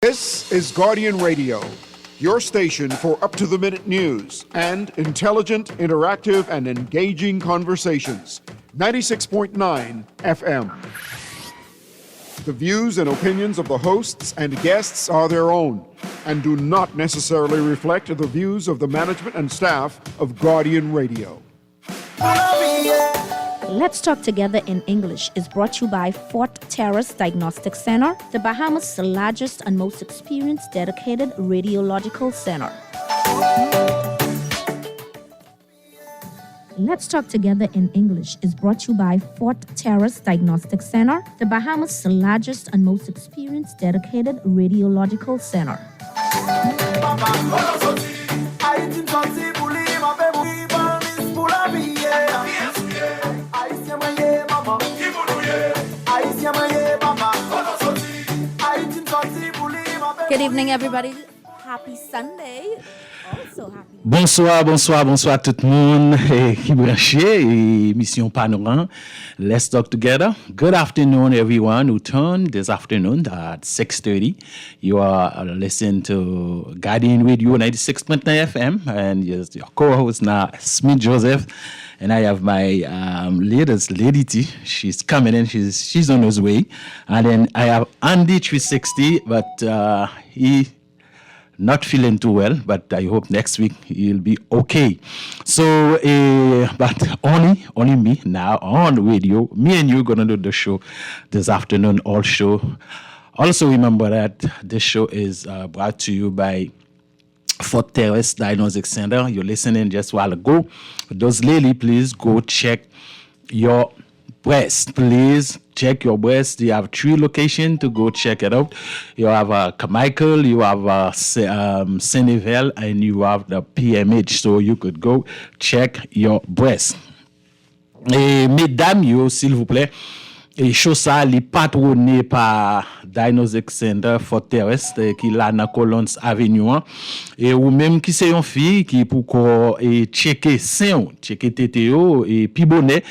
This is Guardian Radio, your station for up-to-the-minute news and intelligent, interactive, and engaging conversations. 96.9 FM. The views and opinions of the hosts and guests are their own and do not necessarily reflect the views of the management and staff of Guardian Radio. Let's Talk Together in English is brought to you by Fort Terrace Diagnostic Center, the Bahamas' largest and most experienced dedicated radiological center. Let's Talk Together in English is brought to you by Fort Terrace Diagnostic Center, the Bahamas' largest and most experienced dedicated radiological center. Good evening, everybody. Happy Sunday. Also happy. Bonsoir tout le monde qui branché émission Panorama. Let's talk together. Good afternoon, everyone who turned this afternoon at 6:30. You are listening to Guardian Radio 96.9 FM, and your co-host now, Smith Joseph. And I have my latest Lady T. She's coming in. She's on his way. And then I have Andy 360, but he not feeling too well. But I hope next week he'll be okay. So, but only me now on radio. Me and you gonna do the show this afternoon. All show. Also remember that this show is brought to you by Fort Terrace Diagnostic Center. You're listening just a while ago. For those ladies, please go check your breast. Please check your breast. You have 3 locations to go check it out. You have Carmichael, you have Senevel, and you have the PMH. So you could go check your breast. Et mesdames, yo, s'il vous plaît, et chose ça, les patronné par Diagnostic Center Fort Terrace qui là dans Colons Avenue et ou même qui c'est une fille qui pour et checker sein, checker TTO et pi bonnet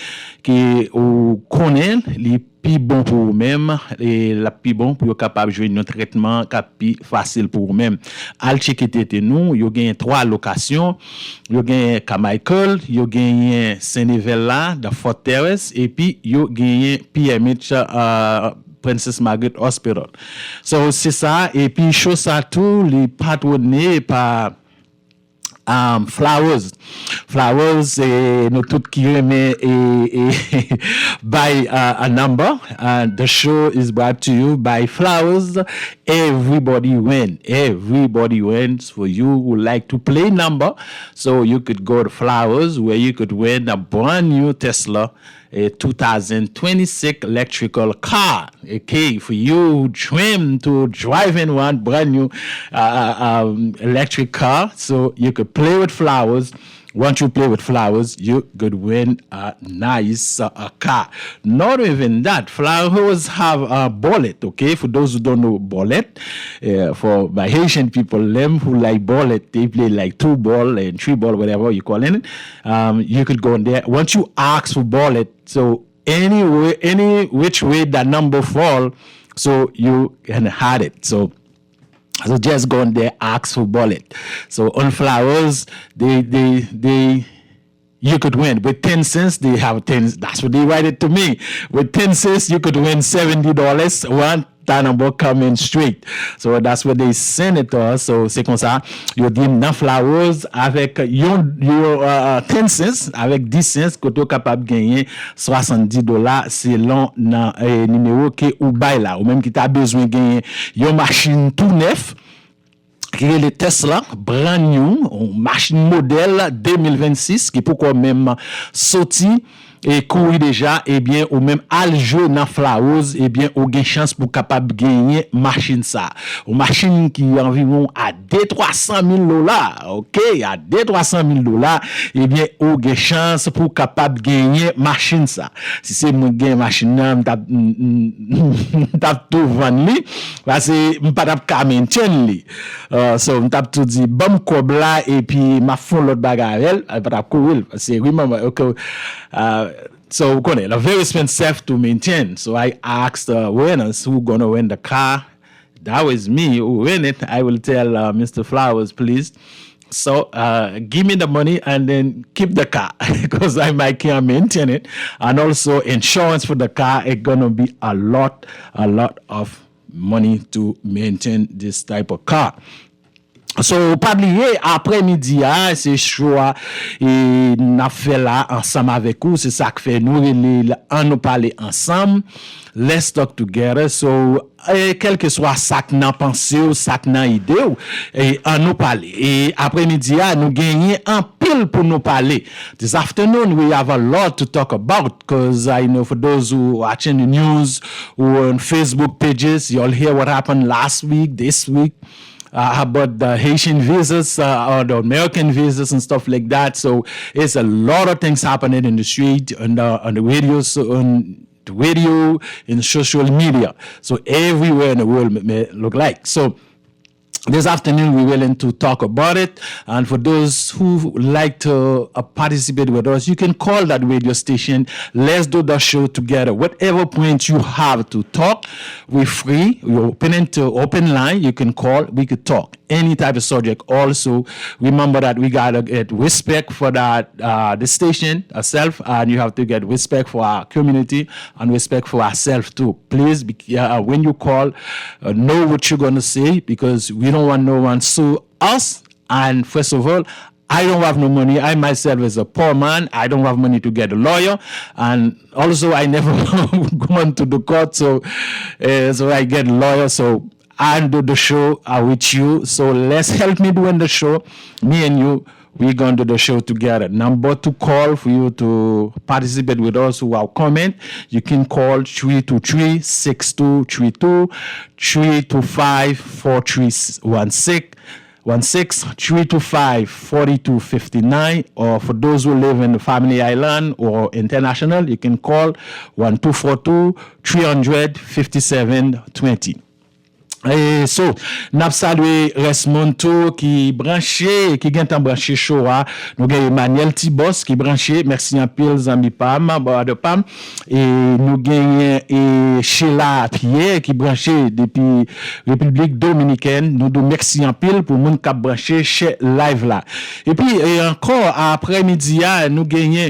qui ou connaît les pi bon pour vous-même et la pi bon pour capable jouer un traitement qui facile pour vous-même. Al checker TT nous, yo gagne 3 locations, yo gagne Carmichael, yo gagne Senevel là dans Fort Terrace et puis yo gagne PMH Princess Margaret Hospital. So c'est ça et puis chose ça tout les patronnés par Flowers, nous tout qui remet by a number. The show is brought to you by Flowers. Everybody wins for you who like to play number. So you could go to Flowers where you could win a brand new Tesla, a 2026 electrical car. Okay, for you who dream to drive in one brand new electric car, so you could play with Flowers. Once you play with Flowers, you could win a nice car. Not even that, Flowers have a bullet, okay? For those who don't know bullet, for my Haitian people, them who like bullet, they play like 2 ball and 3 ball, whatever you call it. You could go in there. Once you ask for bullet, so any which way that number fall, so you can have it. So just go in there, ask for bullet. So on Flowers, they you could win. With 10 cents, they have 10. That's what they write it to me. With 10 cents, you could win $70. One number coming straight. So that's what they send it to us. So c'est comme ça. You give na Flowers avec your 10 cents, avec 10 cents, que tu es capable de gagner $70 selon le numéro que ou bail là. Ou même qui t'a besoin de gagner une machine tout neuf. Qui est le Tesla brand new, machine modèle 2026 qui pourquoi même sorti et courir déjà et bien ou même al jouer dans Flowers et bien ou gain chance pour capable gagner machine ça. Une machine qui environ à $300,000, OK, à $300,000 et bien ou gain chance pour capable gagner machine ça. Si c'est moi gain machine nan t'a tout vendre li parce que m'pas t'a maintain li. So m't'a tout dit bon kob là et puis m'a fond l'autre bagarre elle pas courir c'est remember okay. So they're very expensive to maintain. So I asked the winners who gonna win the car that was me who win it, I will tell Mr. Flowers, please. So give me the money and then keep the car because I might can't maintain it. And also insurance for the car, it's gonna be a lot of money to maintain this type of car. So, pas oublier, après-midi, c'est choix et n'a fait là ensemble avec vous. C'est ça que fait nous, nous parler ensemble. Let's talk together. So, quel que soit ça que nous pensons, ça que nous idée, et nous parler. Et après-midi, nous gagnons un pile pour nous parler. This afternoon, we have a lot to talk about because I know for those who are watching the news or on Facebook pages, you'll hear what happened last week, this week. About the Haitian visas or the American visas and stuff like that. So it's a lot of things happening in the street, on the radio, in social media. So everywhere in the world may look like. So this afternoon, we're willing to talk about it. And for those who like to participate with us, you can call that radio station. Let's do the show together. Whatever point you have to talk, we're free. We're open line. You can call. We could talk any type of subject. Also, remember that we gotta get respect for that the station itself, and you have to get respect for our community and respect for ourselves too. Please, when you call, know what you're gonna say because we don't want no one sue us. And first of all, I don't have no money. I myself is a poor man. I don't have money to get a lawyer. And also, I never gone to the court, so I get a lawyer. So I do the show with you. So let's help me doing the show. Me and you, we're going to do the show together. Number to call for you to participate with us who have comment. You can call 323-6232, 325-4316. 325-4259, or for those who live in the Family Island or international, you can call 1242-300-5720. Et so, n'a salué Resmonto qui branché, qui gagne branché Showa. Nous gagne Emmanuel Tibos qui branché, merci un pile Zambi Pam, de Pam. Et nous gagne Sheila Pierre qui branché depuis République Dominicaine. Nous nous merci un pile pour moun qui branché chez live là. Et puis encore après-midi, nous gagne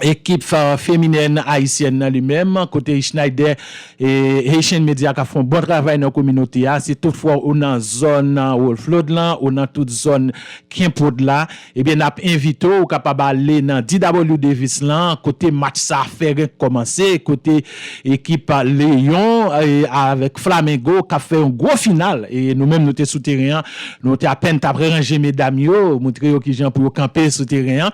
équipe féminine haïtienne lui-même côté Schneider et Haitian Media qui font bon travail dans la communauté. C'est toutefois on dans zone Wolflood là, on dans toute zone Kimpod là, et bien n'a invité ou capable aller dans DW Davis là côté match ça fait commencer côté équipe Léon avec Flamengo qui a fait un gros final et nous-mêmes nous étions souterrain, nous étions à peine après ranger mesdames yo, montrer qui gens pour camper souterrain.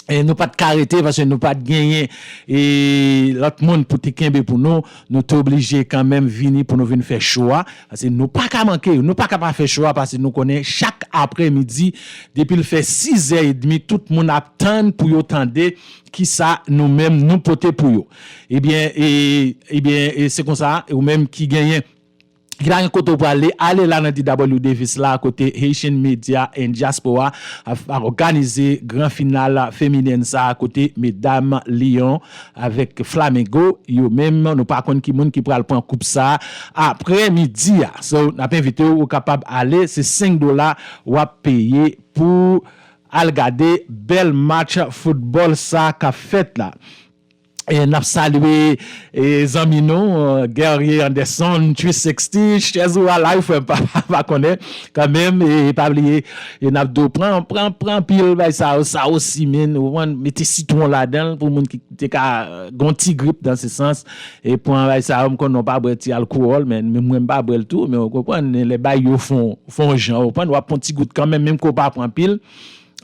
Et nous pas de carité parce que nous pas de gagner et l'autre monde pour te kembe pour nous t'es obligé quand même venir pour nous venir faire choix parce que nous pas qu'à manquer, nous pas capable faire choix parce que nous connaît chaque après-midi depuis le fait 6h30 tout le monde attend pour yo tendre qui ça nous-mêmes nous porter pour yo. Eh bien c'est comme ça ou même qui gagne qui a un côté pour aller là dans DW Davis là côté Haitian Media and Diaspora à organiser grand final féminin ça à côté mesdames Lyon avec Flamengo yo même nous pas connait qui monde qui pral prendre coupe ça après midi so n'a pas invité ou capable aller c'est $5 ou à payer pour aller regarder bel match football ça qu'a fait là. Et n'a salué Zamino Guerrier Anderson 360 chez ou à live pas connaître quand même et pas oublier et n'a do prend pile ça aussi men ou mettez citron là-dedans pour monde qui ka gon petit grippe dans ce sens et pour ça on connait pas boire alcool mais moi pas boire tout mais on comprend les bail yo font gens on prend un petit goutte quand même qu'on pas prend pile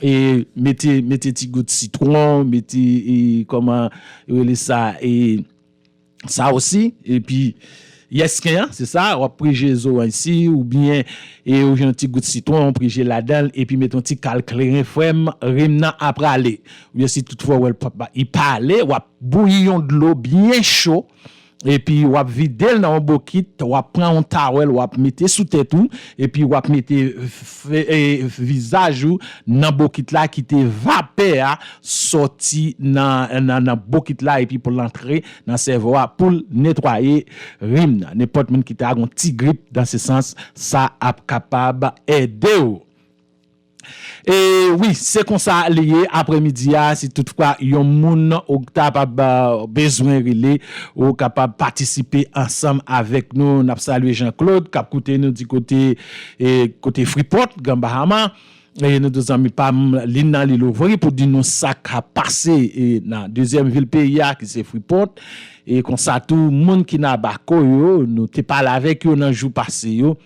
et mettez petit goût de citron, mettez comment ça et ça aussi et puis yes c'est ça on pris Jésus ici ou bien et un petit goût de citron on pris là-dedans et puis mettons petit calcléré frème remna après aller ou bien si toutefois il parler ou bouillon de l'eau bien chaud et puis wap vide dans un bokit, wap prend un towel, wap mette sous tête tout et puis wap mette visage ou dans bokit là qui te vapeur sorti dans bokit là et puis pour l'entrer dans cerveau pour nettoyer rim n'importe monde qui t'a un petit grippe dans ce sens ça a capable aider ou. Et oui, c'est comme ça lié après-midi si toutefois yon moun ou capable besoin relé ou capable participer ensemble avec nous. N'a salué Jean-Claude qui a écouté nous du côté Freeport Gambahama et nous deux amis Pam Lina Lilovri pour dire nous ça a passé dans deuxième ville pays qui c'est Freeport et comme ça tout monde qui n'a bako yo nous t'ai parlé avec eux dans jour passé yo.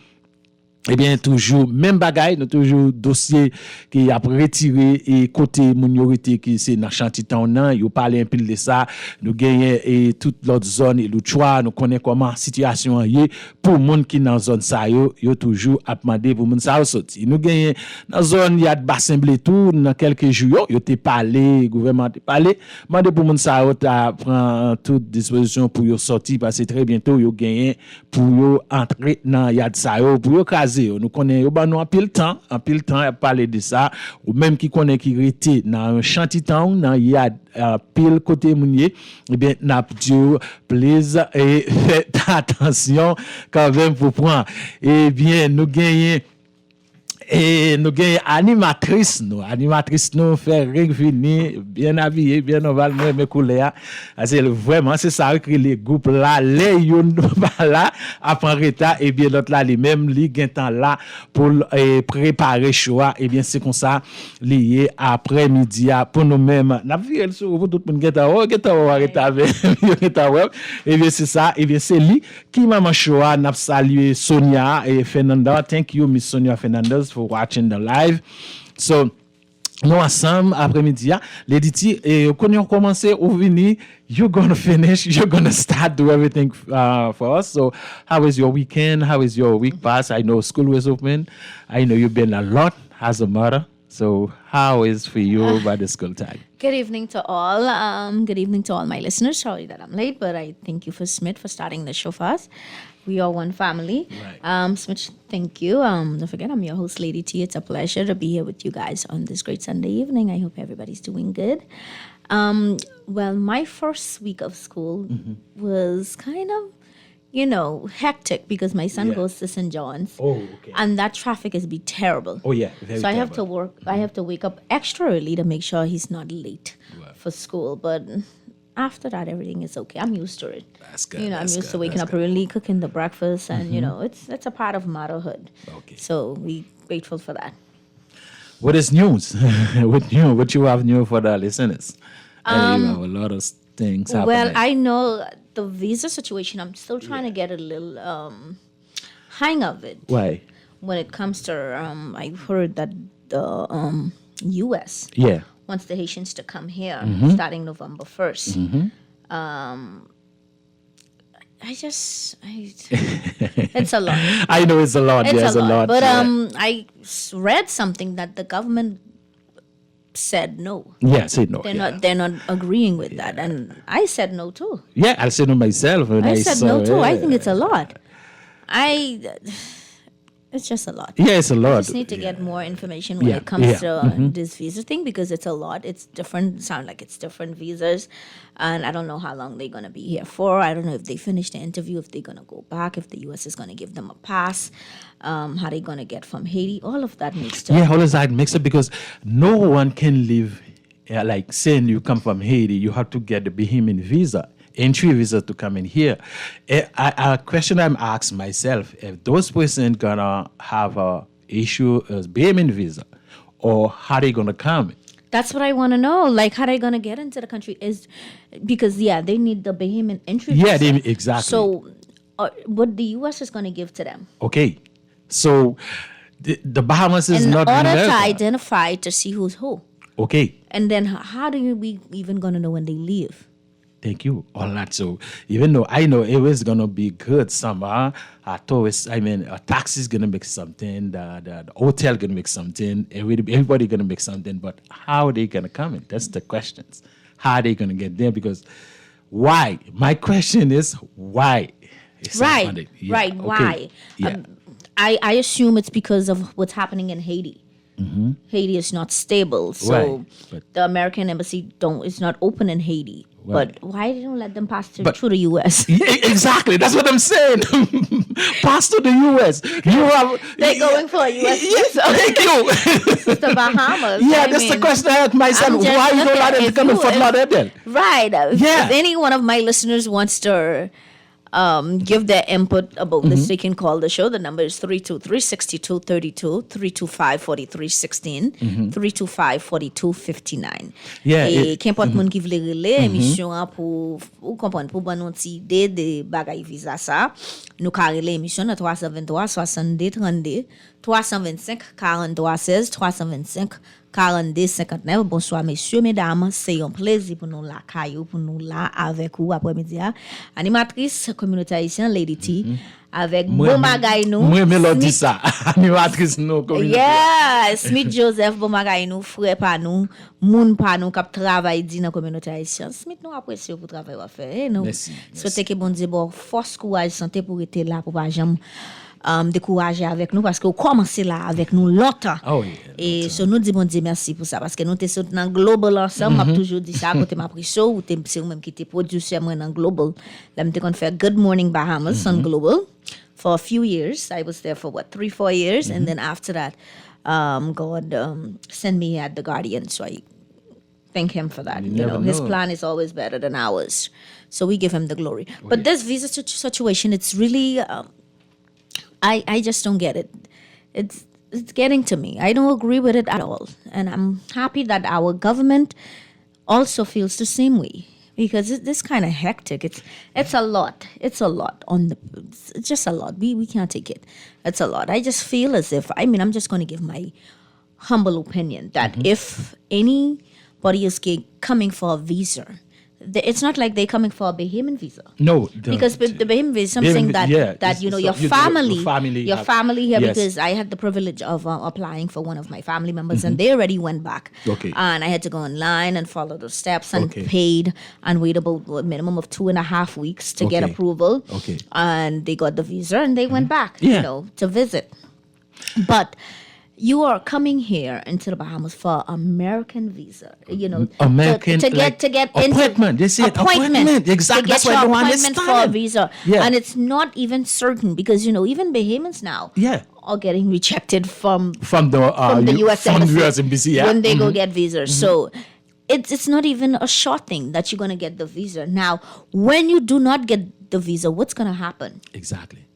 Eh bien, toujours, même bagaille, nous toujours dossier qui a retiré et côté minorité qui c'est dans Chantitan, nous parlé un peu de ça, nous gagnons et toute l'autre zone et l'autre choix, nous connaissons comment situation est pour monde qui dans zone ça yo toujours a demandé pour monde ça sorti. Nous gagnons dans zone il y a de bassin blé tout dans quelques jours, yo t'ai parlé, gouvernement t'ai parlé, demandé pour monde ça ta prend toute disposition pour yo sortir parce que très bientôt yo gagner pour yo entrer dans yad ça yo pour yo craser. Nous connaissons en pile temps à parler de ça ou même qui connaît qui était dans un Chantitan dans yad pile côté mounier eh bien n'a Dieu please et faites attention quand même pour prendre eh bien nous gagnons animatrice nous fait revenir bien habillé bien ovale mes couleurs c'est vraiment c'est ça que les groupes là les yon là après retard et bien l'autre là les mêmes li gen temps là pour préparer choix et bien c'est comme ça lié après-midi pour nous mêmes n'a vu sur pour tout monde geta et bien c'est ça et bien c'est lui qui maman choix n'a salué Sonia et Fernanda. Thank you Miss Sonia Fernandez for watching the live. So nous ensemble après-midi l'éditi et quand on commence au venir you're going to finish, you're going to start do everything for us. So how is your weekend, how is your week pass? I know school was open, I know you've been a lot as a mother, so how is for you by the school time? Good evening to all. Good evening to all my listeners. Sorry that I'm late, but I thank you for Smith for starting the show for us. We are one family. Right. Smith, thank you. Don't forget, I'm your host, Lady T. It's a pleasure to be here with you guys on this great Sunday evening. I hope everybody's doing good. Well, my first week of school was kind of, hectic because my son goes to St. John's. Oh, okay. And that traffic is be terrible. Oh yeah, very So I have to terrible. work. I have to wake up extra early to make sure he's not late for school. But after that, everything is okay. I'm used to it. That's good. I'm that's used to good, waking that's up early, cooking the breakfast, and it's a part of motherhood. Okay. So we grateful for that. What is news? What you have new for the listeners? And you have a lot of things happening. Well, I know the visa situation. I'm still trying to get a little hang of it. Why? When it comes to, I heard that the U.S. Yeah. wants the Haitians to come here starting November 1st. It's a lot. I know it's a lot. It's a lot. But yeah. I read something that the government said no. Yeah, say no. They're not agreeing with that, and I said no too. Yeah, I said no myself. When I said saw no too. I it. think it's a lot. It's just a lot. Yeah, it's a lot. I just need to get more information when Yeah, it comes yeah, to this visa thing because it's a lot. It's different. Sound like it's different visas, and I don't know how long they're gonna be here for. I don't know if they finish the interview, if they're gonna go back, if the U.S. is gonna give them a pass, how they gonna get from Haiti. All of that needs to. Yeah, all of that makes it because no one can live like saying you come from Haiti, you have to get the Bahamian visa, entry visa to come in here. A question I'm asking myself, if those persons gonna have a issue as Bahamian visa, or how they gonna come? That's what I want to know. Like, how they gonna get into the country is because they need the Bahamian entry. Yeah, visa. exactly. So, what the U.S. is gonna give to them Okay, so the Bahamas is in not order to America. identify to see who's who, Okay. and then how do we even gonna know when they leave? Thank you. All that. So even though I know it was gonna be good summer, a taxi is gonna make something, the hotel gonna make something, everybody gonna make something, but how are they gonna come in? That's the questions. How are they gonna get there? Because Why? My question is why? It's not Right, funded. Yeah, right. okay. Why? Yeah. I assume it's because of what's happening in Haiti. Haiti is not stable, so Right, but- the American embassy is not open in Haiti. Right. But why didn't you let them pass But- through the U.S.? Yeah, exactly. That's what I'm saying. Pass to the U.S. You have. They're going for a U.S. visa. Thank you. It's the Bahamas. Yeah, I that's the mean, question I had myself. I'm just Why you don't looking let at them if come in you- Fort if- Lauderdale? Right. Yeah. If any one of my listeners wants to give their input about this, they can call the show. The number is 323-6232, 325-4316, 325-4259. Yeah, Et qu'importe moun ki vle rele, émission an pou ou kompon, pou ban nou ti ide de bagay visa sa. Nou ka rele émission na 323-62-32, 325-43-16, 325 42-59. Bonsoir, messieurs, mesdames. C'est un plaisir pour nous la caillou, pour nous là avec vous après-midi. Animatrice communauté haïtienne, Lady T, avec Bomagay nous. Moi, mélodie ça. Animatrice non communauté. Yeah, Smith Joseph Bomagay nous, frère pa nous, moun pa nous, kap travail di dans communauté haïtienne. Smith nous apprécie pour travail à faire. Nous Merci, souhaitons que bon Dieu bon force, courage, santé pour être là, pour pas jamais décourager avec nous parce que vous commencez là avec nous longtemps. Oh, yeah, Et so nous disons bon Dieu merci pour ça parce que nous sommes dans Global ensemble. M'a toujours dit ça quand m'a pris show ou c'est vous même qui était producteur moi dans Global. Là m'était qu'on faire Good Morning Bahamas on Global for a few years. I was there for 3-4 years and then after that God sent me at The Guardian, so I thank him for that. You never know, his know. plan is always better than ours. So we give him the glory. But this visa situation, it's really I just don't get it. It's getting to me. I don't agree with it at all. And I'm happy that our government also feels the same way because this kind of hectic. It's a lot. It's a lot it's just a lot. We can't take it. It's a lot. I just feel as if I'm just going to give my humble opinion that if anybody is coming for a visa, it's not like they're coming for a Bahamian visa. No, Because the Bahamian visa is something that it's- your so family have- family here, yes. because I had the privilege of applying for one of my family members and they already went back. Okay. And I had to go online and follow the steps and Okay. paid and wait about a minimum of 2.5 weeks to get Okay. approval. Okay. And they got the visa and they went back, Yeah. to visit. But you are coming here into the Bahamas for American visa, American, to get appointment. They say appointment. Exactly. To get That's why your I don't appointment for a understand. visa, Yeah. and it's not even certain because even Bahamians now Yeah. are getting rejected from From the U.S. from embassy, the US embassy, yeah. when they go get visas. So it's not even a sure thing that you're gonna get the visa. Now, when you do not get the visa, what's gonna happen? Exactly.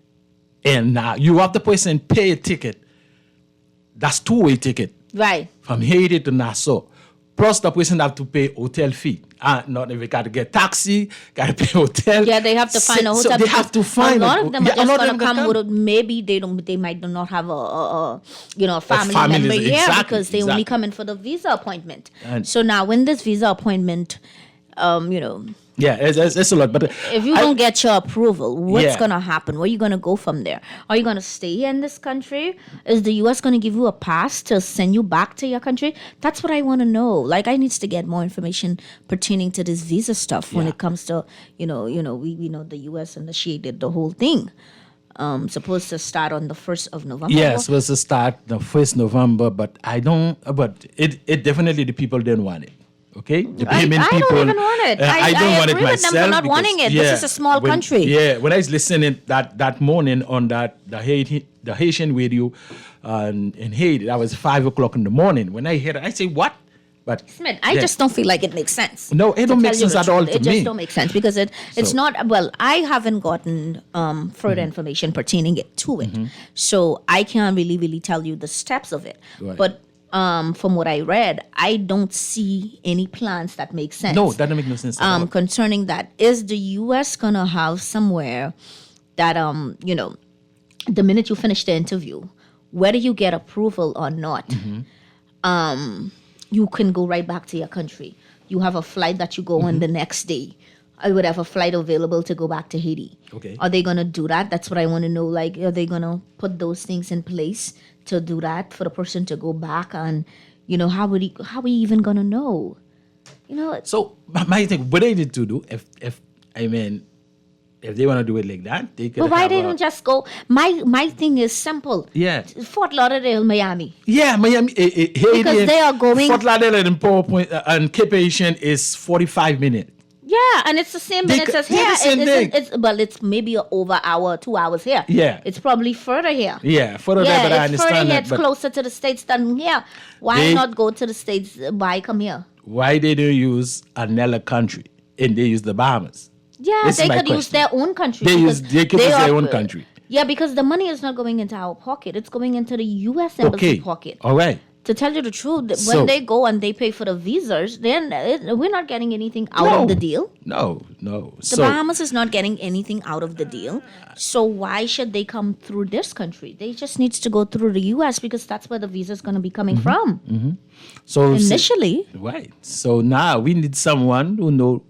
And now you have the person pay a ticket. That's two-way ticket Right. from Haiti to Nassau. Plus the person have to pay hotel fee. Not if they got to get taxi, got to pay hotel. Yeah, they have to find a hotel. So they because have to find a lot of them yeah, are a just lot of gonna them come with maybe they might not have a family family, member here exactly, because they only exactly. come in for the visa appointment. And- So now when this visa appointment, Yeah, it's a lot. But if you don't get your approval, what's Yeah. gonna happen? Where are you gonna go from there? Are you gonna stay here in this country? Is the U.S. gonna give you a pass to send you back to your country? That's what I want to know. Like, I need to get more information pertaining to this visa stuff when Yeah. it comes to we know the U.S. initiated the whole thing. Supposed to start on the 1st of November. Yes, was to start the 1st November, but but it definitely the people didn't want it. Okay, the I Bahamian don't people. even want it. I don't I want it agree with them myself for not because, wanting it. This is a small country. Yeah, when I was listening that morning on the Haitian radio in Haiti, that was 5:00 in the morning. When I heard it, I say what? But Smith, I yeah. just don't feel like it makes sense. No, it to don't make tell you sense the at all truth. to It just me. don't make sense because it's So- not. Well, I haven't gotten further information pertaining to it, so I can't really tell you the steps of it. Right. But from what I read, I don't see any plans that make sense. No, that don't make no sense at all. Concerning that, is the U.S. gonna have somewhere that the minute you finish the interview, whether you get approval or not, you can go right back to your country. You have a flight that you go on the next day. I would have a flight available to go back to Haiti. Okay. Are they gonna do that? That's what I want to know. Like, are they gonna put those things in place to do that for the person to go back? And how are we even gonna know? You know, So my thing, what they need to do, if they want to do it like that, they could. but why have they a- don't just go? My thing is simple. Yeah. Fort Lauderdale, Miami. Yeah, Miami. Because they are going- Fort Lauderdale and PowerPoint and Cape Haitian is 45 minutes. Yeah, and it's the same They minutes could- as yeah, here. the same It thing. isn't, it's maybe over hour, 2 hours here. Yeah. It's probably further here. Yeah, further there, Yeah, but I it's further understand here. that. It's But closer to the States than here. Why They- not go to the States? Why come here? why they don't use another country and they use the Bahamas? Yeah, This is they my could use question. their own country. They because could use their are- own country. Yeah, because the money is not going into our pocket. It's going into the U.S. Embassy Okay, pocket. all right. To tell you the truth, when So- they go and they pay for the visas, then we're not getting anything out of the deal. No. The Bahamas is not getting anything out of the deal. So why should they come through this country? They just needs to go through the U.S. because that's where the visa is going to be coming from So initially. right. So now we need someone who know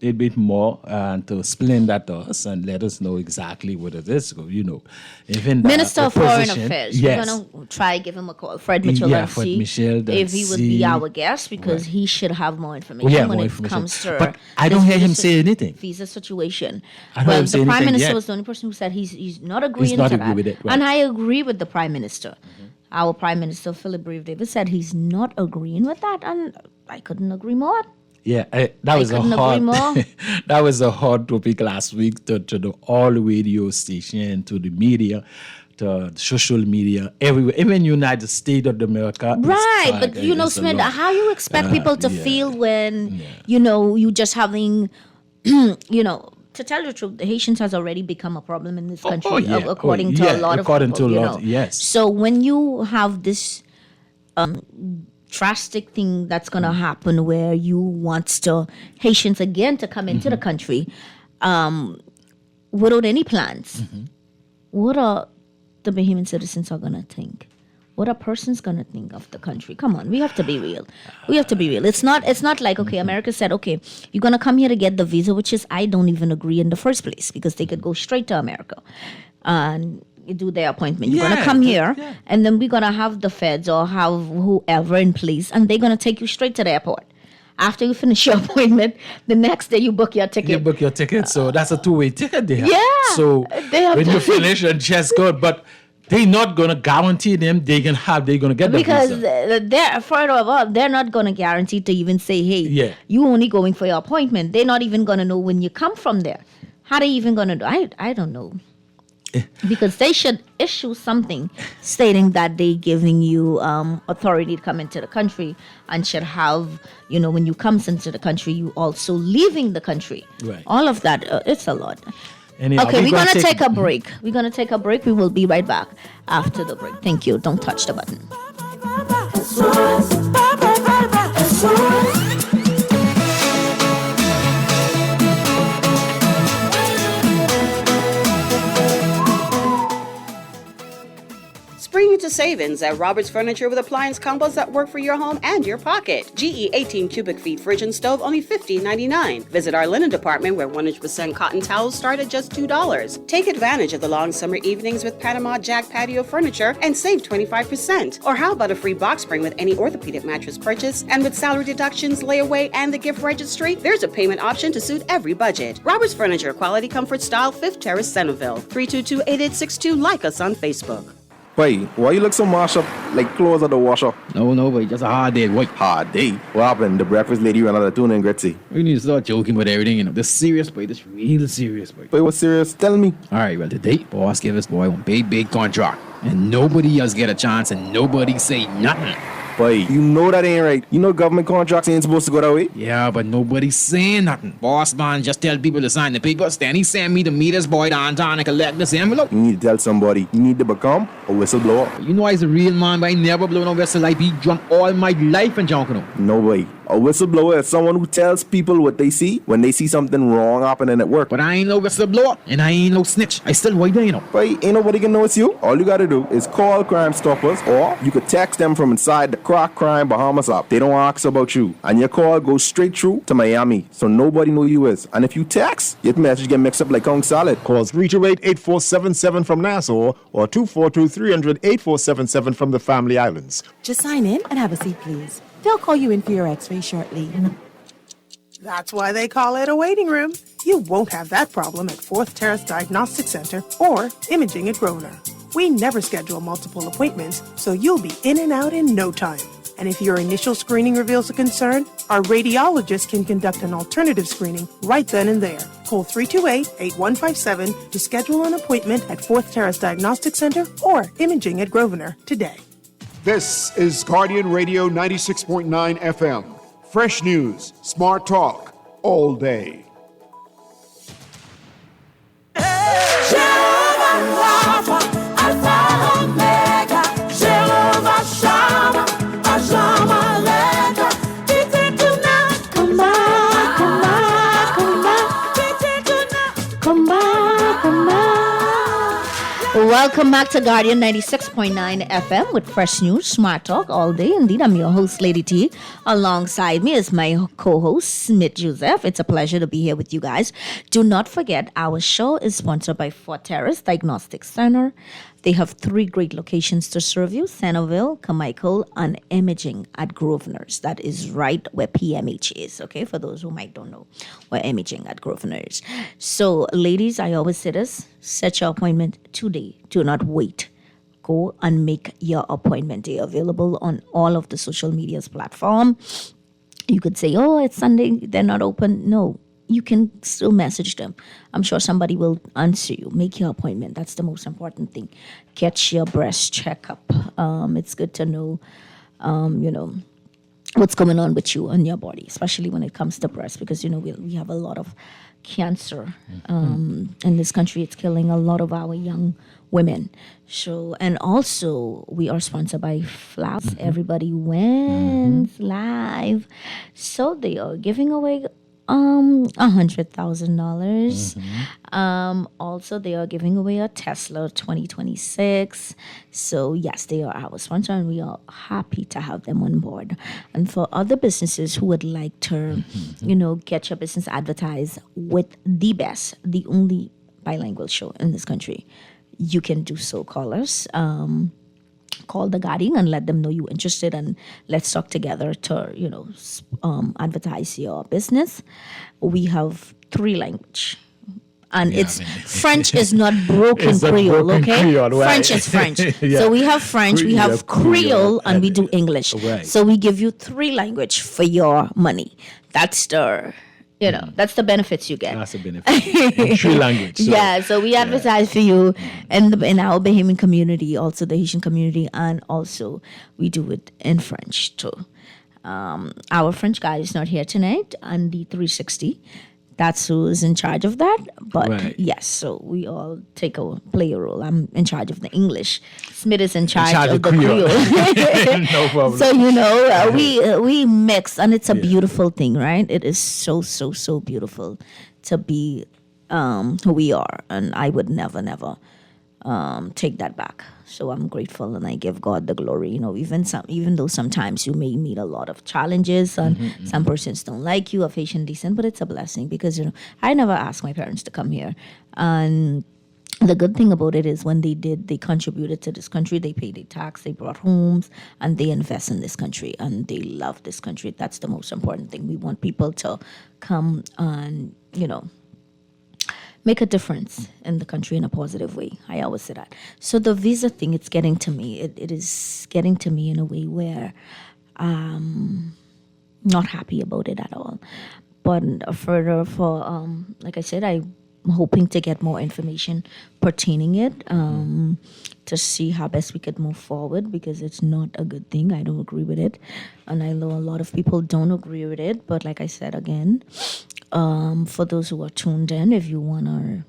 a little bit more and to explain that to us and let us know exactly what it is. You know, even Minister the of Foreign position- Affairs. Yes. We're going to try give him a call. Fred Mitchell Yeah, and Fred see Mitchell, if he would be see. our guest because he should have more information yeah, when more it information. comes to But I this don't hear him visa say anything. Visa situation. I don't Well, hear him the say Prime anything Minister yet. was the only person who said he's not agreeing not to agree that. with it, right. And I agree with the Prime Minister. Our Prime Minister, Philip Brave Davis, said he's not agreeing with that. And I couldn't agree more. Yeah, that was a couldn't agree hard. more. That was a hard topic last week to the all radio station, to the media, to social media, everywhere, even United States of America. it's Right, like, but you know, it's a Smith, lot. how you expect people to yeah. feel when you know you just having, you know, to tell you the truth, the Haitians has already become a problem in this country, yeah. according Oh, to yeah, a lot of according people. to a you lot, know. yes. So when you have this drastic thing that's gonna happen, where you wants to Haitians again to come into the country, without any plans, what are the Bahamian citizens are gonna think? What a person's gonna think of the country? Come on, we have to be real. We have to be real. It's not like okay, America said, okay, you're gonna come here to get the visa, which is I don't even agree in the first place because they could go straight to America and do their appointment. You're gonna Yeah, come here, yeah. and then we're gonna have the feds or have whoever in place, and they're gonna take you straight to the airport. After you finish your appointment, the next day you book your ticket. You book your ticket, so that's a two-way ticket they have. Yeah, So they have when to- you finish and just go, but they're not gonna guarantee them they're gonna get the Because visa. they're further of all, they're not gonna guarantee to even say, "Hey, Yeah. you only going for your appointment." They're not even gonna know when you come from there. How they even gonna do? I don't know. Because they should issue something stating that they giving you authority to come into the country, and should have, you know, when you comes into the country, you also leaving the country. Right. All of that, it's a lot. Anyhow, Okay, we're gonna take a Mhm. break. We're gonna take a break. We will be right back after the break. Thank you. Don't touch the button. Spring into savings at Roberts Furniture with appliance combos that work for your home and your pocket. GE 18 cubic feet fridge and stove, only $15.99. Visit our linen department where 100% cotton towels start at just $2. Take advantage of the long summer evenings with Panama Jack patio furniture and save 25%. Or how about a free box spring with any orthopedic mattress purchase? And with salary deductions, layaway, and the gift registry, there's a payment option to suit every budget. Roberts Furniture, quality, comfort, style, 5th Terrace, Centerville. 322-8862. Like us on Facebook. Wait, why you look so mashed up like clothes at the washer? No, but just a hard day, boy. Hard day. What happened? The breakfast lady ran out of tuna and gritty. We need to start joking about everything, you know. This serious, boy. This real serious, boy. Wait, what's serious? Tell me. All right, well, today, boss gave us boy one big contract. And nobody else get a chance and nobody say nothing. Wait, you know that ain't right. You know government contracts ain't supposed to go that way. Yeah, but nobody saying nothing. Boss man just tell people to sign the papers. Then he send me to meet his boy downtown and collect this envelope. You need to tell somebody. You need to become a whistleblower. You know I's a real man, but I never blow no whistle. I be drunk all my life and junk, you know. No way. A whistleblower is someone who tells people what they see when they see something wrong happening at work. But I ain't no whistleblower and I ain't no snitch. I still white there, you know. Wait, ain't nobody can know it's you. All you gotta do is call Crime Stoppers, or you could text them from inside the Crack Crime Bahamas app. They don't ask about you, and your call goes straight through to Miami, so nobody know you is. And if you text, your message get mixed up like Kong Salad. Call 328-8477 from Nassau or 242-300-8477 from the Family Islands. Just sign in and have a seat, please. They'll call you in for your x-ray shortly. That's why they call it a waiting room. You won't have that problem at Fourth Terrace Diagnostic Center or Imaging at Grosvenor. We never schedule multiple appointments, so you'll be in and out in no time. And if your initial screening reveals a concern, our radiologist can conduct an alternative screening right then and there. Call 328-8157 to schedule an appointment at Fourth Terrace Diagnostic Center or Imaging at Grosvenor today. This is Guardian Radio 96.9 FM. Fresh news, smart talk, all day. Welcome back to Guardian 96.9 FM with fresh news, smart talk all day. Indeed, I'm your host, Lady T. Alongside me is my co-host, Smith Joseph. It's a pleasure to be here with you guys. Do not forget, our show is sponsored by Fourth Terrace Diagnostic Center. They have 3 great locations to serve you: Centerville, Carmichael, and Imaging at Grosvenor's. That is right where PMH is, okay? For those who might don't know where Imaging at Grosvenor is. So, ladies, I always say this: set your appointment today. Do not wait. Go and make your appointment. They are available on all of the social medias platform. You could say, oh, it's Sunday, they're not open. No. You can still message them. I'm sure somebody will answer you. Make your appointment. That's the most important thing. Get your breast checkup. It's good to know, what's going on with you and your body, especially when it comes to breast, because, we have a lot of cancer in this country. It's killing a lot of our young women. So, and also we are sponsored by Flowers. Everybody wins live. So they are giving away $100,000. Also, they are giving away a Tesla 2026. So yes, they are our sponsor, and we are happy to have them on board. And for other businesses who would like to, get your business advertised with the best, the only bilingual show in this country, you can do so. Call us. Call the Guardian and let them know you're interested, and let's talk together to, advertise your business. We have 3 languages. And French is not broken Creole, okay? Creole, right. French is French. Yeah. So we have French, we have Creole, and we do English. Right. So we give you 3 languages for your money. That's the that's the benefits you get. That's a benefit. In 3 languages. So. Yeah, so we advertise for you in our Bahamian community, also the Haitian community, and also we do it in French too. Our French guy is not here tonight, Andy 360. That's who is in charge of that. But right. yes, so we all play a role. I'm in charge of the English. Smith is in charge of the Creole. No problem. So we mix, and it's a beautiful thing, right? It is so beautiful to be who we are, and I would never take that back. So I'm grateful, and I give God the glory. Even though sometimes you may meet a lot of challenges, and some persons don't like you, of Haitian descent, but it's a blessing because I never asked my parents to come here, and the good thing about it is when they did, they contributed to this country. They paid their tax, they brought homes, and they invest in this country, and they love this country. That's the most important thing. We want people to come and make a difference in the country in a positive way. I always say that. So the visa thing, it's getting to me. It is getting to me in a way where I'm not happy about it at all. But further like I said, I'm hoping to get more information pertaining it to see how best we could move forward, because it's not a good thing. I don't agree with it. And I know a lot of people don't agree with it. But like I said again, for those who are tuned in, if you want to,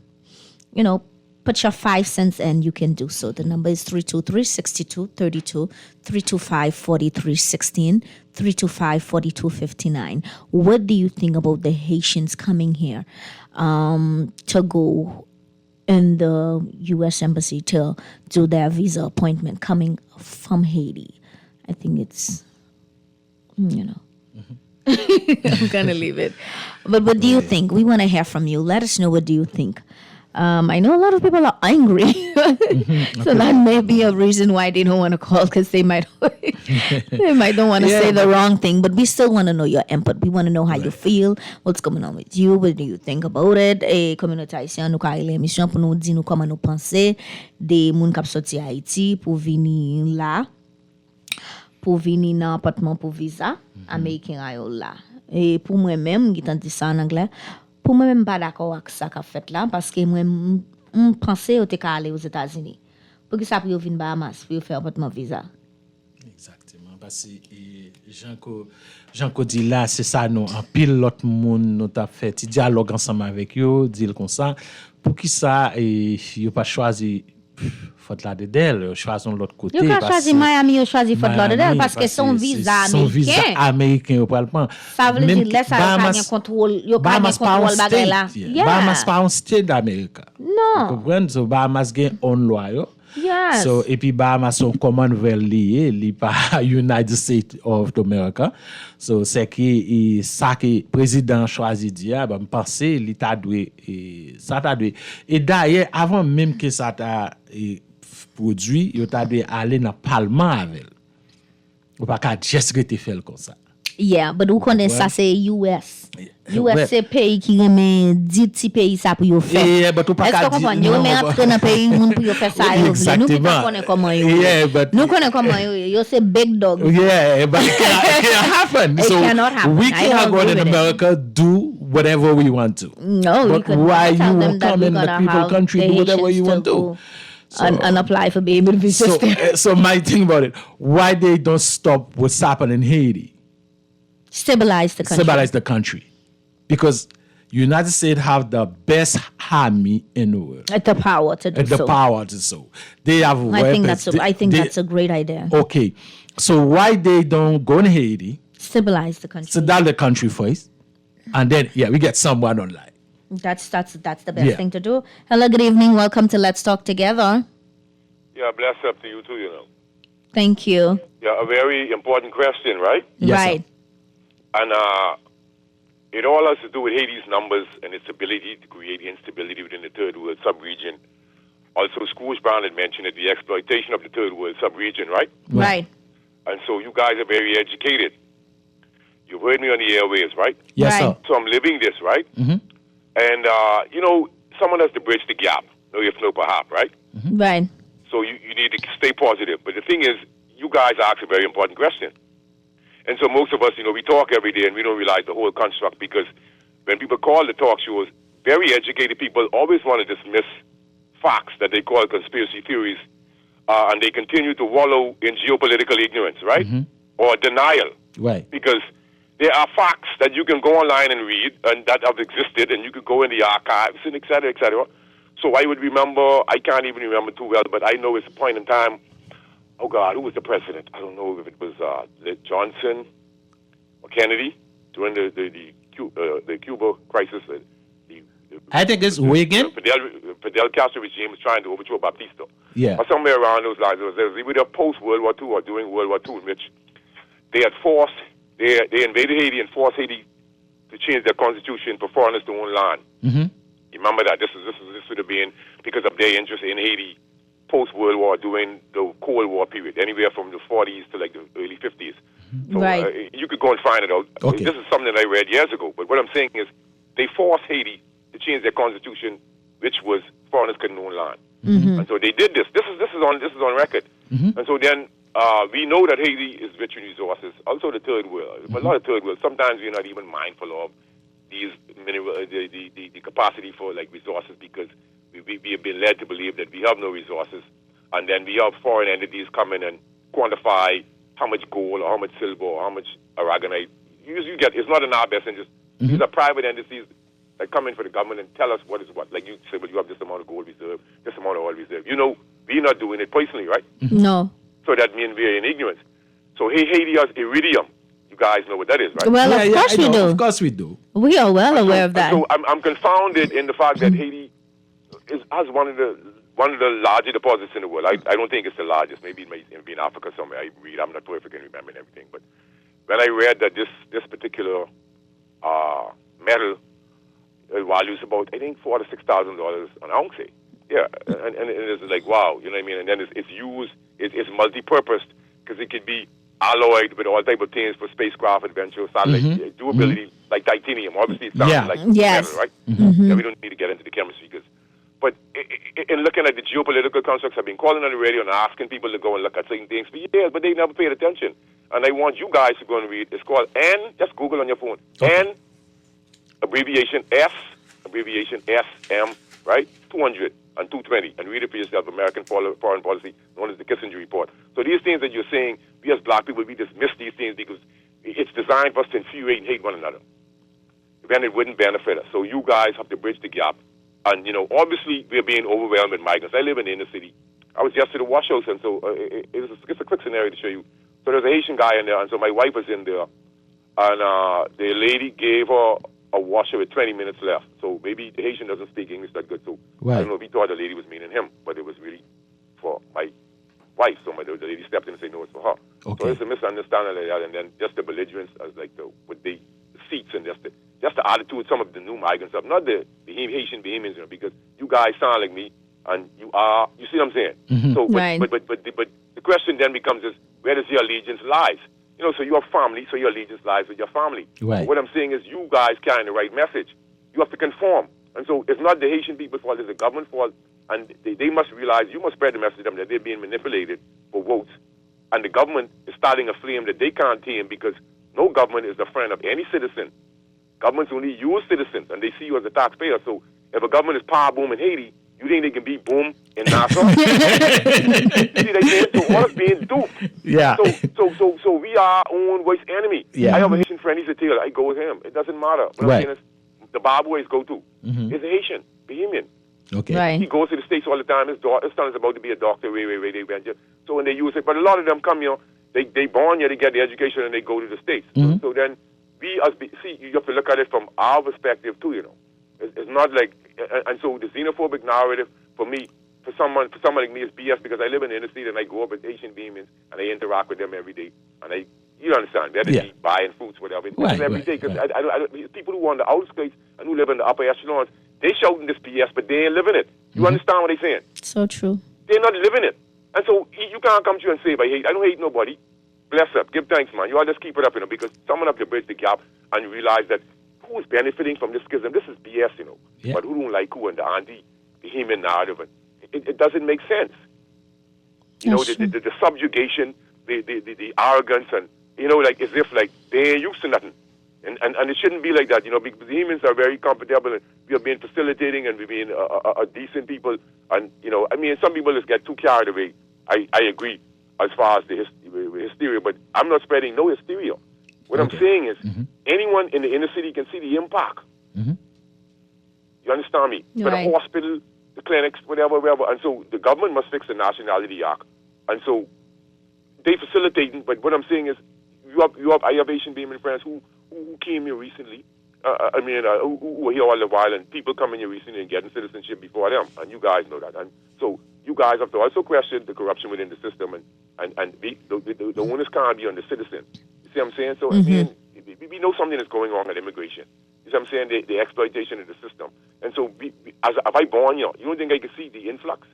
put your 5 cents in, you can do so. The number is 323-6232, 325-4316, 325-4259. What do you think about the Haitians coming here to go in the U.S. Embassy to do their visa appointment coming from Haiti? I think it's, I'm going to leave it. But what do you think? We want to hear from you. Let us know, what do you think? I know a lot of people are angry, so that may be a reason why they don't want to call because they might don't want to say the wrong thing. But we still want to know your input. We want to know how you feel, what's going on with you, what do you think about it. Et communauté haïtienne nous carré l'émission pour nous dire nous comment nous penser des moun k'ap sorti Haïti pour venir là, pour venir dans appartement pour visa américain ayo là. Et pour moi-même, qui t'en dit ça en anglais. Pour moi même pas d'accord avec ça qu'a fait là parce que moi on pensait au te aller aux États-Unis. Pour que ça pour venir Bahamas, pour faire appartement visa. Exactement parce que Jean dit là c'est ça nous en pile l'autre monde nous t'a fait dialogue ensemble avec eux, dire comme ça pour qui ça et yo pas choisi Fort Lauderdale, choisissons l'autre côté. Yo ka choisi Miami, yo choisi Fort Lauderdale parce que son visa américain au parlement. Ça veut dire laisse ça pas contrôle, yo pas contrôle bagay là. Bahamas pas un state d'Amérique. Non. Vous comprenez? So Bahamas gain on loi yo. Yes. So et puis Bahamas sont Commonwealth lié, li pas United States of America. So c'est qui ça que président choisi dire ben penser l'état doit ça t'a doit et d'ailleurs avant même que ça t'a produit, yo t'a dû aller dans parlement avec. Ou pas qu'à juste rester faire comme ça. Yeah, but vous connaissez ça c'est US. US c'est pays qui remet 10 petits pays ça pour yo faire. Yeah, but ou pas qu'à dire. Est-ce que vous entrer dans pays moun pour yo faire ça yo. Nous qui connaissons comment yo. Yeah, but nous connaissons comment yo c'est big dog. Yeah, but it can't happen. It cannot happen. We can't go in America do whatever we want to. No, but why you come in the people country do whatever you want to? So, and apply for baby visa. So my thing about it, why they don't stop what's happening in Haiti? Stabilize the country. Because United States have the best army in the world. At the power to do so. At the power to so. They have weapons. I think that's a great idea. Okay. So why they don't go in Haiti? Stabilize the country. Stabilize the country first. And then, we get someone online. That's the best thing to do. Hello, good evening. Welcome to Let's Talk Together. Yeah, bless up to you too, you know. Thank you. Yeah, a very important question, right? Yes, right. Sir. And it all has to do with Haiti's numbers and its ability to create instability within the third world sub-region. Also, Schools Brown had mentioned it, the exploitation of the third world sub-region, right? Right. And so you guys are very educated. You've heard me on the airwaves, right? Yes, right. sir. So I'm living this, right? Mm-hmm. And, someone has to bridge the gap. No, if no, perhaps, right? Mm-hmm. Right. So you need to stay positive. But the thing is, you guys ask a very important question. And so most of us, we talk every day and we don't realize the whole construct because when people call the talk shows, very educated people always want to dismiss facts that they call conspiracy theories, and they continue to wallow in geopolitical ignorance, right? Mm-hmm. Or denial. Right. Because there are facts that you can go online and read and that have existed, and you could go in the archives and et cetera, et cetera. So I would remember, I can't even remember too well, but I know it's a point in time. Oh, God, who was the president? I don't know if it was Johnson or Kennedy during the Cuba crisis. I think it's Reagan. Fidel Castro regime was trying to overthrow Batista. Yeah. Or somewhere around those lines. It was either post-World War II or during World War II in which they had they invaded Haiti and forced Haiti to change their constitution for foreigners to own land. Mm-hmm. You remember that? This would have been because of their interest in Haiti post-World War during the Cold War period, anywhere from the 40s to like the early 50s. So right. You could go and find it out. Okay. This is something that I read years ago. But what I'm saying is they forced Haiti to change their constitution, which was foreigners couldn't own land. Mm-hmm. And so they did this. This is on record. Mm-hmm. And so then we know that Haiti is rich in resources. Also the third world. Mm-hmm. A lot of third world. Sometimes we're not even mindful of these mineral, the capacity for like resources because we have been led to believe that we have no resources, and then we have foreign entities come in and quantify how much gold or how much silver or how much aragonite. You get it's not in our best interest. Mm-hmm. These are private entities that come in for the government and tell us what is what. Like you say, well, you have this amount of gold reserve, this amount of oil reserve. We're not doing it personally, right? No. So that means we're in ignorance. So Haiti has iridium. You guys know what that is, right? Well, of course we do. Of course we do. We are well aware of that. So I'm confounded in the fact that Haiti has one of the larger deposits in the world. I don't think it's the largest. Maybe it may be in Africa somewhere. I'm not perfect in remembering everything. But when I read that this particular metal values about, I think, $4,000 to $6,000 an ounce. Yeah, and it's like, wow, you know what I mean? And then it's used, it's multi-purposed, because it could be alloyed with all type of things for spacecraft adventure, satellite durability, like titanium. Obviously, it sounds like metal, right? Yeah, we don't need to get into the chemistry, but in looking at the geopolitical constructs, I've been calling on the radio and asking people to go and look at certain things for years, but they never paid attention. And I want you guys to go and read. It's called N, just Google on your phone, N, abbreviation SM, right? 200 and 220, and read it for yourself, American Foreign Policy, known as the Kissinger Report. So these things that you're saying, we as black people, we dismiss these things because it's designed for us to infuriate and hate one another. Then it wouldn't benefit us. So you guys have to bridge the gap. And, you know, obviously we're being overwhelmed with migrants. I live in the inner city. I was just to the wash house, and so it's a quick scenario to show you. So there's a Haitian guy in there, and so my wife was in there, and the lady gave her a washer with 20 minutes left. So maybe the Haitian doesn't speak English that good, so I don't know if he thought the lady was meaning him, but it was really for my wife. So the lady stepped in and said, no, it's for her. Okay. So it's a misunderstanding like that, and then just the belligerence as like with the seats and just the attitude some of the new migrants have, not the Haitian Bahamians, you know, because you guys sound like me, and you see what I'm saying? So, but the question then becomes is, where does your allegiance lies? You know, so you have family, so your allegiance lies with your family. Right. What I'm saying is you guys carrying the right message. You have to conform. And so it's not the Haitian people's fault, it's the government's fault. And they must realize, you must spread the message to them that they're being manipulated for votes. And the government is starting a flame that they can't tame because no government is the friend of any citizen. Governments only use citizens, and they see you as a taxpayer. So if a government is power boom in Haiti, you think they can be boom in Nassau? See, they saying? So all is being duped. Yeah. So we are our own worst enemy. Yeah. I have a Haitian friend, he's a tailor. I go with him. It doesn't matter. What I'm saying is, the Bob boys go to. He's a Haitian, Bahamian. Okay. Right. He goes to the States all the time. His son is about to be a doctor. So when they use it, but a lot of them come here, they born here, they get the education, and they go to the States. So then you have to look at it from our perspective too, you know. It's not like, and so the xenophobic narrative for me, for someone like me, is BS because I live in the inner city and I go up with Asian Bahamians and I interact with them every day. And you understand, they're buying fruits, whatever. Every day, because people who are on the outskirts and who live in the upper echelons, they shouting this BS, but they ain't living it. You understand what they're saying? So true. They're not living it. And so you can't come to you and say, I don't hate nobody. Bless up. Give thanks, man. You all just keep it up, you know, because someone have to bridge the gap and realize that who is benefiting from this schism? This is BS, you know. Yeah. But who don't like who and the anti-Bahamian narrative? And it doesn't make sense. You know, the subjugation, the arrogance, and, you know, like as if like they ain't used to nothing. And it shouldn't be like that, you know, because Bahamians are very comfortable and we are being facilitating and we're being a decent people. And, you know, I mean, some people just get too carried away. I agree as far as the hysteria, but I'm not spreading no hysteria. What I'm saying is anyone in the inner city can see the impact. You understand me? For the hospital, the clinics, whatever. And so the government must fix the Nationality Act. And so they facilitating, but what I'm saying is I have Asian Bahamian friends who came here recently. Who were here all the while, and people coming here recently and getting citizenship before them. And you guys know that. And so you guys have to also question the corruption within the system, and the onus can't be on the citizen. You see what I'm saying? So I mean, we know something is going on at immigration. You see what I'm saying? The exploitation of the system. And so if I born here, you don't think I can see the influx?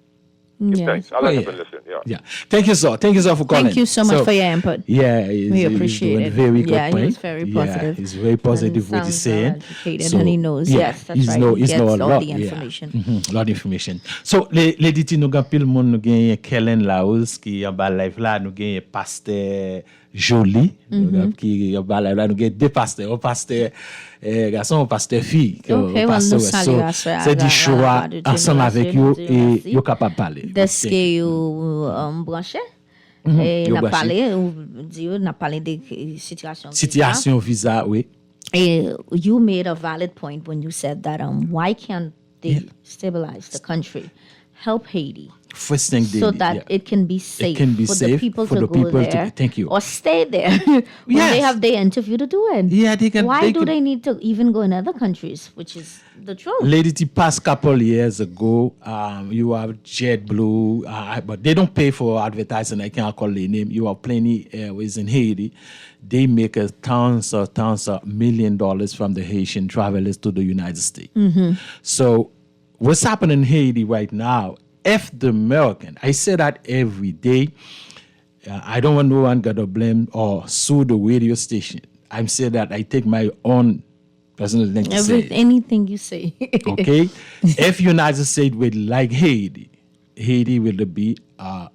Thanks. I'll let them listen. Yeah. Thank you, sir. Thank you, sir, for calling. Thank you so much for your input. Yeah, we appreciate it. Very good point. He was very positive. He's very positive what he's saying. And he knows. Yes, that's right. He gets all the information. A lot of information. So, les dit nous pile monde nous gagne Kellen Laos qui en bas live là, nous gagne pasteur Jolie qui en bas live là, nous gagne deux pasteurs, un pasteur garçon, pasteur fille. C'est du choix ensemble avec vous et vous capable parler. Est-ce que vous branchez? Et n'a parlé de situation visa, oui. You made a valid point when you said that why can't they stabilize the country, help Haiti, First thing they so need, that yeah. it can be safe can be for safe the people for to the go people to- there thank you. or stay there when they Yes. have their interview to do it. Yeah, they can- Why they do can- they need to even go in other countries, which is the truth? Lady T, past couple years ago, you have JetBlue, but they don't pay for advertising. I can't call their name. You have Plenty Airways in Haiti. They make tons of $1 million from the Haitian travelers to the United States. So what's happening in Haiti right now, if the American, I say that every day, I don't want no one to blame or sue the radio station. I'm saying that I take my own personal thing to say. Anything you say. Okay? If United States would like Haiti, Haiti will be a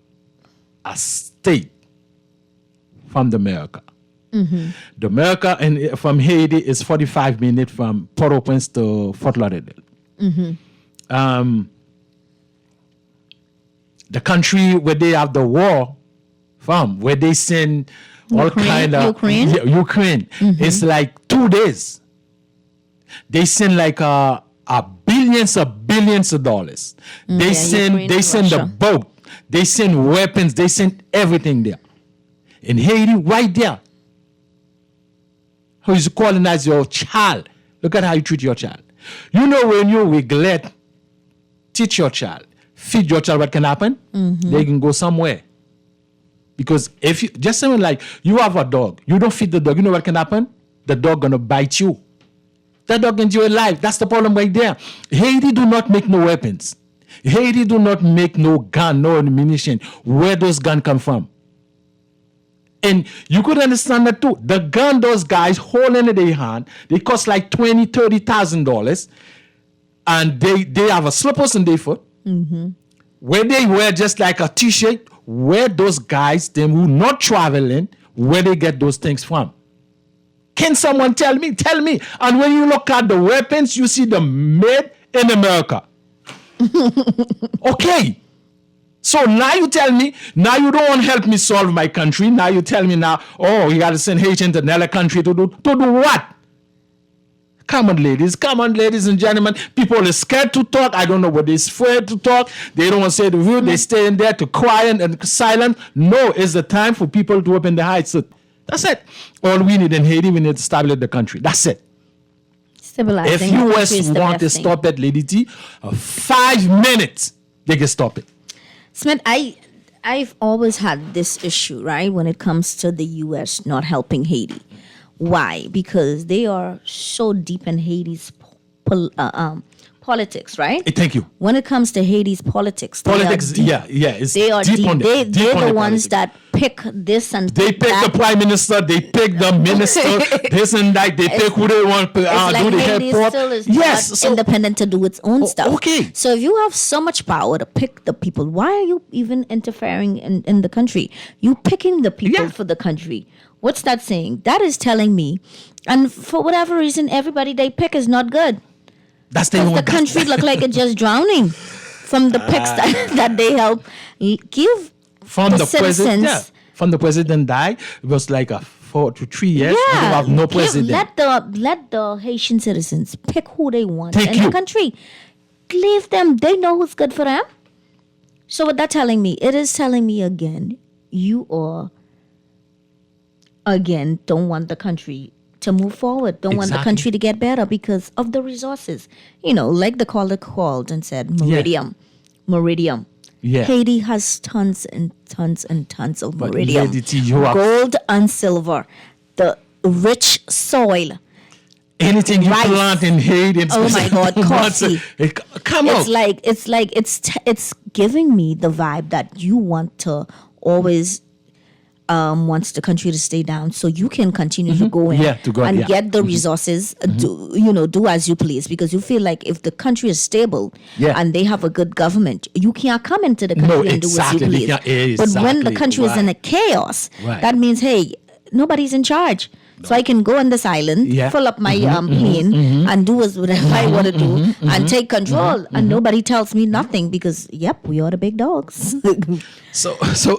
state from the America. The America and from Haiti is 45 minutes from Port-au-Prince to Fort Lauderdale. The country where they have the war from, where they send all Ukraine? kind of Ukraine? Yeah, Ukraine. It's like 2 days. They send like billions of dollars. They yeah, send Ukraine they and send the Russia. boat. They send weapons. They send everything there. In Haiti, right there. How you colonize your child? Look at how you treat your child. You know when you neglect, teach your child, feed your child, what can happen? They can go somewhere. Because if you just something like you have a dog, you don't feed the dog, you know what can happen? The dog gonna bite you. That dog enjoy life. That's the problem right there. Haiti do not make no weapons. Haiti do not make no gun, no ammunition. Where those guns come from? And you could understand that too. The gun those guys hold in their hand, they cost like $20,000, $30,000, and they have a slippers in their foot. Where they wear just like a t-shirt. Where those guys, them who not traveling, where they get those things from? Can someone tell me? Tell me. And when you look at the weapons, you see them made in America. Okay. So now you tell me, now you don't want to help me solve my country. Now you tell me now, oh, you got to send Haitians to another country to do what? Come on, ladies and gentlemen. People are scared to talk. I don't know what they're afraid to talk. They don't want to say the view. They stay in there to quiet and silent. No, it's the time for people to open their eyes. So that's it. All we need in Haiti, we need to stabilize the country. That's it. Stabilizing If the country U.S. is the want to best thing. stop it, Lady T, 5 minutes, they can stop it. Smith, I've always had this issue, right, when it comes to the U.S. not helping Haiti. Why? Because they are so deep in Haiti's politics, right? Thank you. When it comes to Haiti's politics, they are Politics, deep. yeah, it's They are deep. on it. They're on the it, ones politics. that pick this and They pick that. the prime minister, they pick the minister, this and that. They pick who they want to It's like do the Haiti airport. still is Yes, not so independent to do its own stuff. okay. So if you have so much power to pick the people, why are you even interfering in the country? You picking the people Yeah. for the country. What's that saying? That is telling me, and for whatever reason, everybody they pick is not good. that's the Because only the country look like it's just drowning from the picks that they help give from the president. citizens. Yeah, from the president died. It was like 4 to 3 years. We Yeah, have no president. let the Haitian citizens pick who they want Thank in you. the country. Leave them. They know who's good for them. So what that telling me? It is telling me again, you are don't want the country to move forward. Don't want the Exactly. country to get better because of the resources. You know, like the caller called and said, Meridium. Yeah. Haiti has tons and tons and tons of But meridium, Lady T, you have- gold and silver, the rich soil. Anything you Rice. plant in Haiti, Oh my God, coffee. Come on. It's giving me the vibe that you want to always wants the country to stay down so you can continue to go in Yeah, to go- and yeah. get the resources, do as you please, because you feel like if the country is stable Yeah. and they have a good government, you can't come into the country No, and do as you exactly. They please. can't- But when the exactly. country is in a Right. chaos, Right. that means, hey, nobody's in charge. So I can go on this island, Yeah. fill up my plane, and do whatever I want to do, and take control. And nobody tells me nothing because, yep, we are the big dogs. So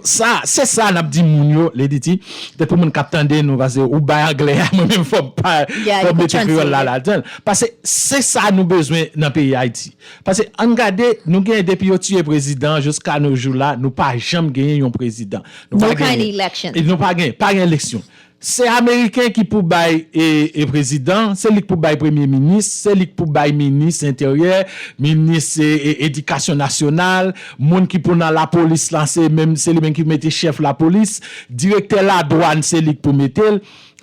ça c'est ça n'a dit moun yo Lady T de tout moun k'ap tande nou parce que ou ba anglais moi même faut pas Yeah, you faut could mettre créole translate là dedans parce que c'est ça nous besoin dans pays Haïti parce que on regarde nous gagne depuis yo tuer président jusqu'à nos jours là nous pas jamais gagner un président nous No pas kind of gagner- election. et nous pas gagner élection. C'est américain qui pour bail et président, c'est lui qui pour bail premier ministre, c'est lui qui pour bail ministre intérieur, ministre éducation nationale, monde qui pour dans la police là, c'est même c'est lui même qui mettait chef la police, directeur la douane, c'est lui qui pour mettre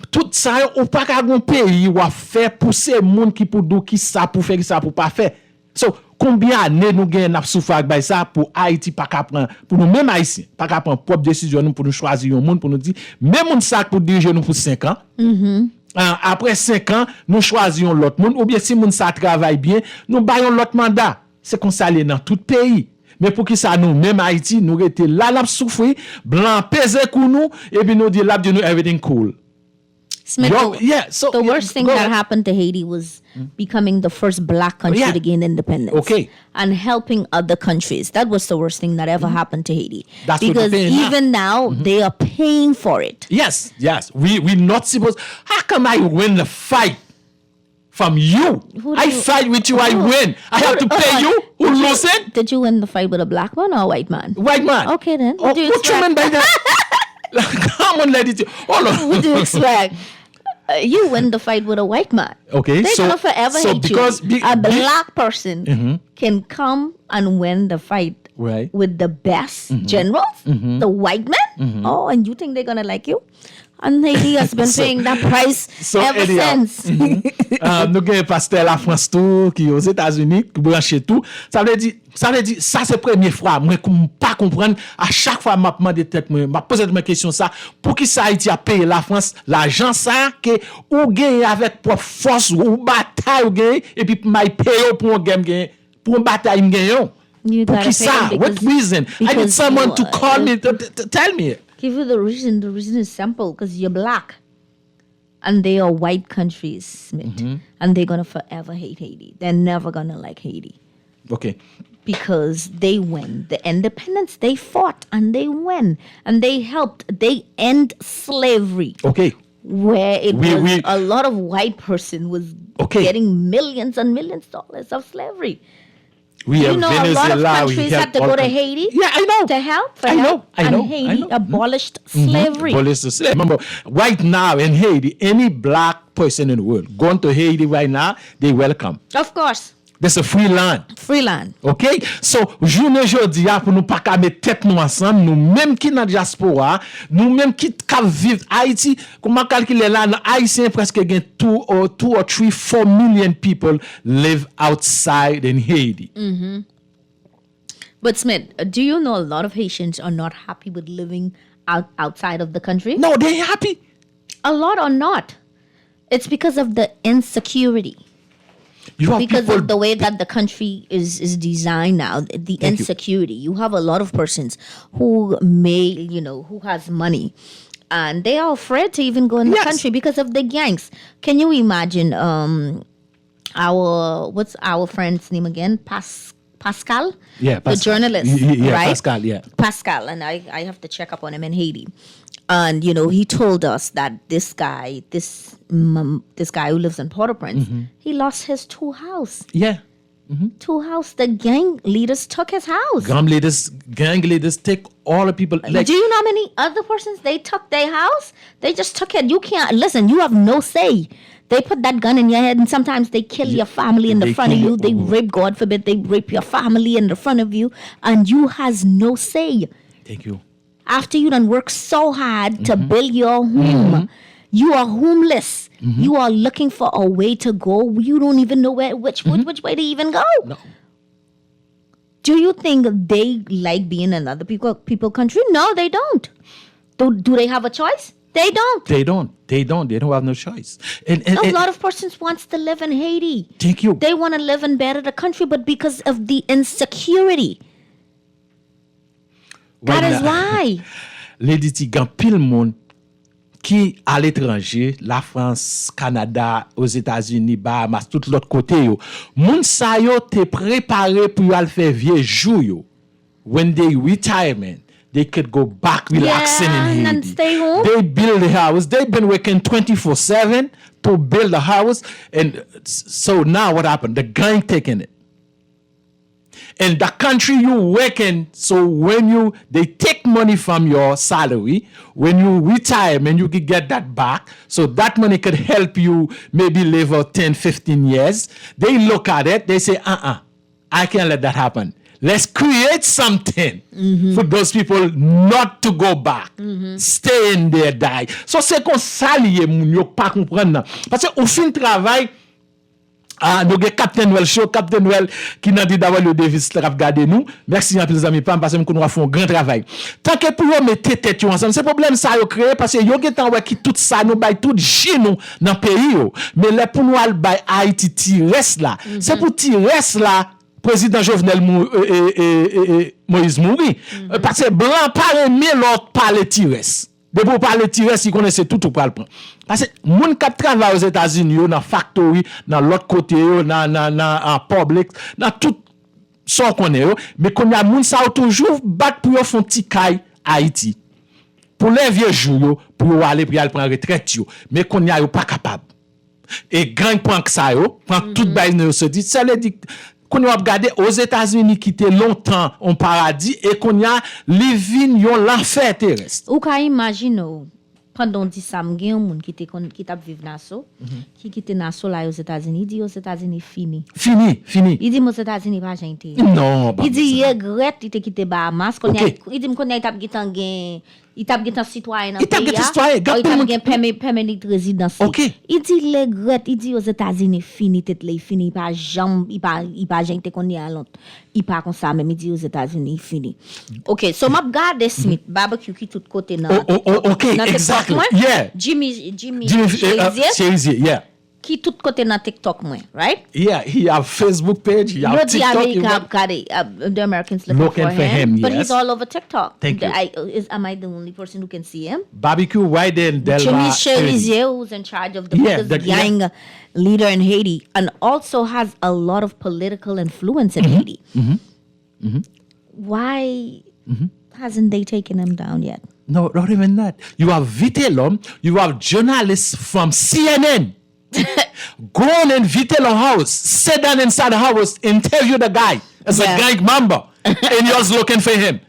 tout ça ou pas qu'un pays ou a fait pousser monde qui pour do qui ça pour faire ça pour pas faire. So, combien d'années nous gagnons n'a souffert avec ça pour Haïti pas qu'à prendre pour nous même haïtiens pas qu'à prendre propre décision nous pour nous choisir un monde pour nous dire même un sac pour diriger nous pour 5 ans. Après 5 ans nous choisissons l'autre monde ou bien si moun ça travaille bien nous baillons l'autre mandat. C'est qu'on s'allie dans tout pays. Mais pour qui ça nous même Haïti nous était là n'a souffrir blanc peser pour nous et puis nous dire là nous everything cool. Smith, Yo, yeah, so the worst thing go that ahead. happened to Haiti was becoming the first black country Yeah. to gain independence. Okay. And helping other countries. That was the worst thing that ever happened to Haiti. That's what because they're paying now. even now, they are paying for it. Yes. We not supposed. How come I win the fight from you? Who do I you- fight with you. I who- win. I have to pay you. Who lose it? Did you win the fight with a black man or a white man? White man. Okay, then. Oh, What do you what you mean by that? Come on, lady. Hold on. What do you expect? You win the fight with a white man. Okay, They're so- gonna forever so hate because you. A black person can come and win the fight Right. with the best generals, the white men. Oh, and you think they're gonna like you? And Haiti has been paying that price so ever anyhow. since. Nous avons pasteur la France tout qui est aux États-Unis qui branche tout. Ça veut dire ça c'est première fois moi pas comprendre à chaque fois m'a demandé tête moi m'a posé une question ça pour qui ça Haïti a payé la France l'argent ça que ou gagne avec pour force ou bataille ou gagne et puis m'a payé pour un game gagne pour une bataille gagne. You Pour gotta qui pay ça? them What reason? I need because someone to you- call me tell me. Give you the reason. The reason is simple because you're black. And they are white countries, Smith. And they're going to forever hate Haiti. They're never going to like Haiti Okay. because they win. The independence, they fought and they win. And they helped. They end slavery Okay. where it We- was we- a lot of white person was Okay. getting millions and millions of dollars of slavery. We You have know, a lot of Venezuela, we countries have had to all go to kind- Haiti Yeah, I know. to help for I know, help. I and know, I Haiti know. abolished slavery. Police to slave. Remember, right now in Haiti, any black person in the world going to Haiti right now, they welcome. Of course. That's a free land. Free land. OK? So, journée jodi a pour nous pas qu'à mettre tête nous ensemble, nous même qui dans diaspora, nous même qui cap vivre Haïti, comment calculer là, Haïtien presque gen 2 or 3, 4 million people live outside in Haiti. But Smith, do you know a lot of Haitians are not happy with living outside of the country? No, they happy. A lot are not. It's because of the insecurity. You have Because people of the way that the country is designed now, the Thank you. insecurity. You have a lot of persons who who has money. And they are afraid to even go in the Yes. country because of the gangs. Can you imagine what's our friend's name again? Pascal? Yeah, The Pascal. journalist, Yeah, right? Pascal, yeah. Pascal, and I have to check up on him in Haiti. And he told us that this guy who lives in Port-au-Prince, he lost his 2 house. Yeah. 2 house. The gang leaders took his house. Gang leaders take all the people. Like, Do you know how many other persons they took their house? They just took it. You can't listen. You have no say. They put that gun in your head, and sometimes they kill your family in the They front of kill you. you. They rape, God forbid, they rape your family in the front of you, and you has no say. thank you. After you done work so hard to build your home, you are homeless. You are looking for a way to go. You don't even know which way to even go. No. Do you think they like being in other people country? No, they don't. Do they have a choice? They don't. They don't. They don't have no choice. And A lot of persons wants to live in Haiti. thank you. They want to live in better country, but because of the insecurity. That is why. Lady T, gan pile moun qui à l'étranger, la France, Canada, aux États-Unis, Bahamas, tout l'autre côté yo. Moun sa yo te préparé pour aller faire vieux jour yo. When they retirement, they could go back relaxing in Haiti. And stay home. They build the house. They've been working 24/7 to build the house, and so now what happened? The gang taking it. And the country you working, so when they take money from your salary, when you retire, and you can get that back, so that money could help you maybe live for 10, 15 years. They look at it, they say, I can't let that happen. Let's create something for those people not to go back. Stay in there, die. So c'est qu'on s'allie, moun yo pas comprendre. Parce que au fin travail, nous avons Captain Well Show, Captain Well qui n'a dit d'avoir le Davis Strap garder nous. Merci à tous les amis, parce que nous avons fait un grand travail. Tant que pour vous mettre tête ensemble, c'est problème ça yo créé parce que yo getan wè qui tout ça nous bail tout genou dans pays yo. Mais là pour nous al bail Haïti reste là. C'est pour reste là président Jovenel Moïse Mouri parce que blanc pas aimer l'autre parler Tires. De pour parler Tires, il connaissait tout pour le prendre. Parce que moun qui travaille aux États-Unis, dans factory, dans l'autre côté, dans public, dans tout ça qu'on est, mais qu'on a moun ça toujours battre pour faire un petit caille Haïti. Pour les vieux jours, pour aller prendre retraite, mais qu'on y a pas capable. Et gang prend que ça prend tout bail se dit, ça le dit qu'on a regardé aux États-Unis qui étaient longtemps en paradis et qu'on a living yon l'enfer terrestre. Ou ka imagine pendant 10 sam gen yon moun qui t'a vivre Nassau, qui quitte Nassau là aux États-Unis, il dit aux États-Unis fini. Il dit aux États-Unis pas gente. Non, il dit il regrette il te quitté Bahamas, il dit me connait t'a gitan gen il t'a un citoyen dans pays. Il t'a un permanent résidence. Il dit les regrette, il dit aux États-Unis fini tête là, fini pas jambe, il pas gente qu'on y a l'autre. Il pas comme ça même il dit aux États-Unis fini. OK, so m'a garder Smith barbecue qui tout côté dans. OK, exactly. Yeah. Jimmy Cherizier, yeah. Qui tout côté dans TikTok moi, right? Yeah, he have Facebook page, he have TikTok. The Americans looking for him, yes. But he's all over TikTok. Thank you. Am I the only person who can see him? Barbecue right there in Delma. Jimmy Cherizier, who's in charge of the biggest gang leader in Haiti, and also has a lot of political influence in Haiti. Why hasn't they taken him down yet? No, not even that. You have Vitellum, you have journalists from CNN. Go on and Vitellum house, sit down inside the house, interview the guy as a gang member, and you're looking for him.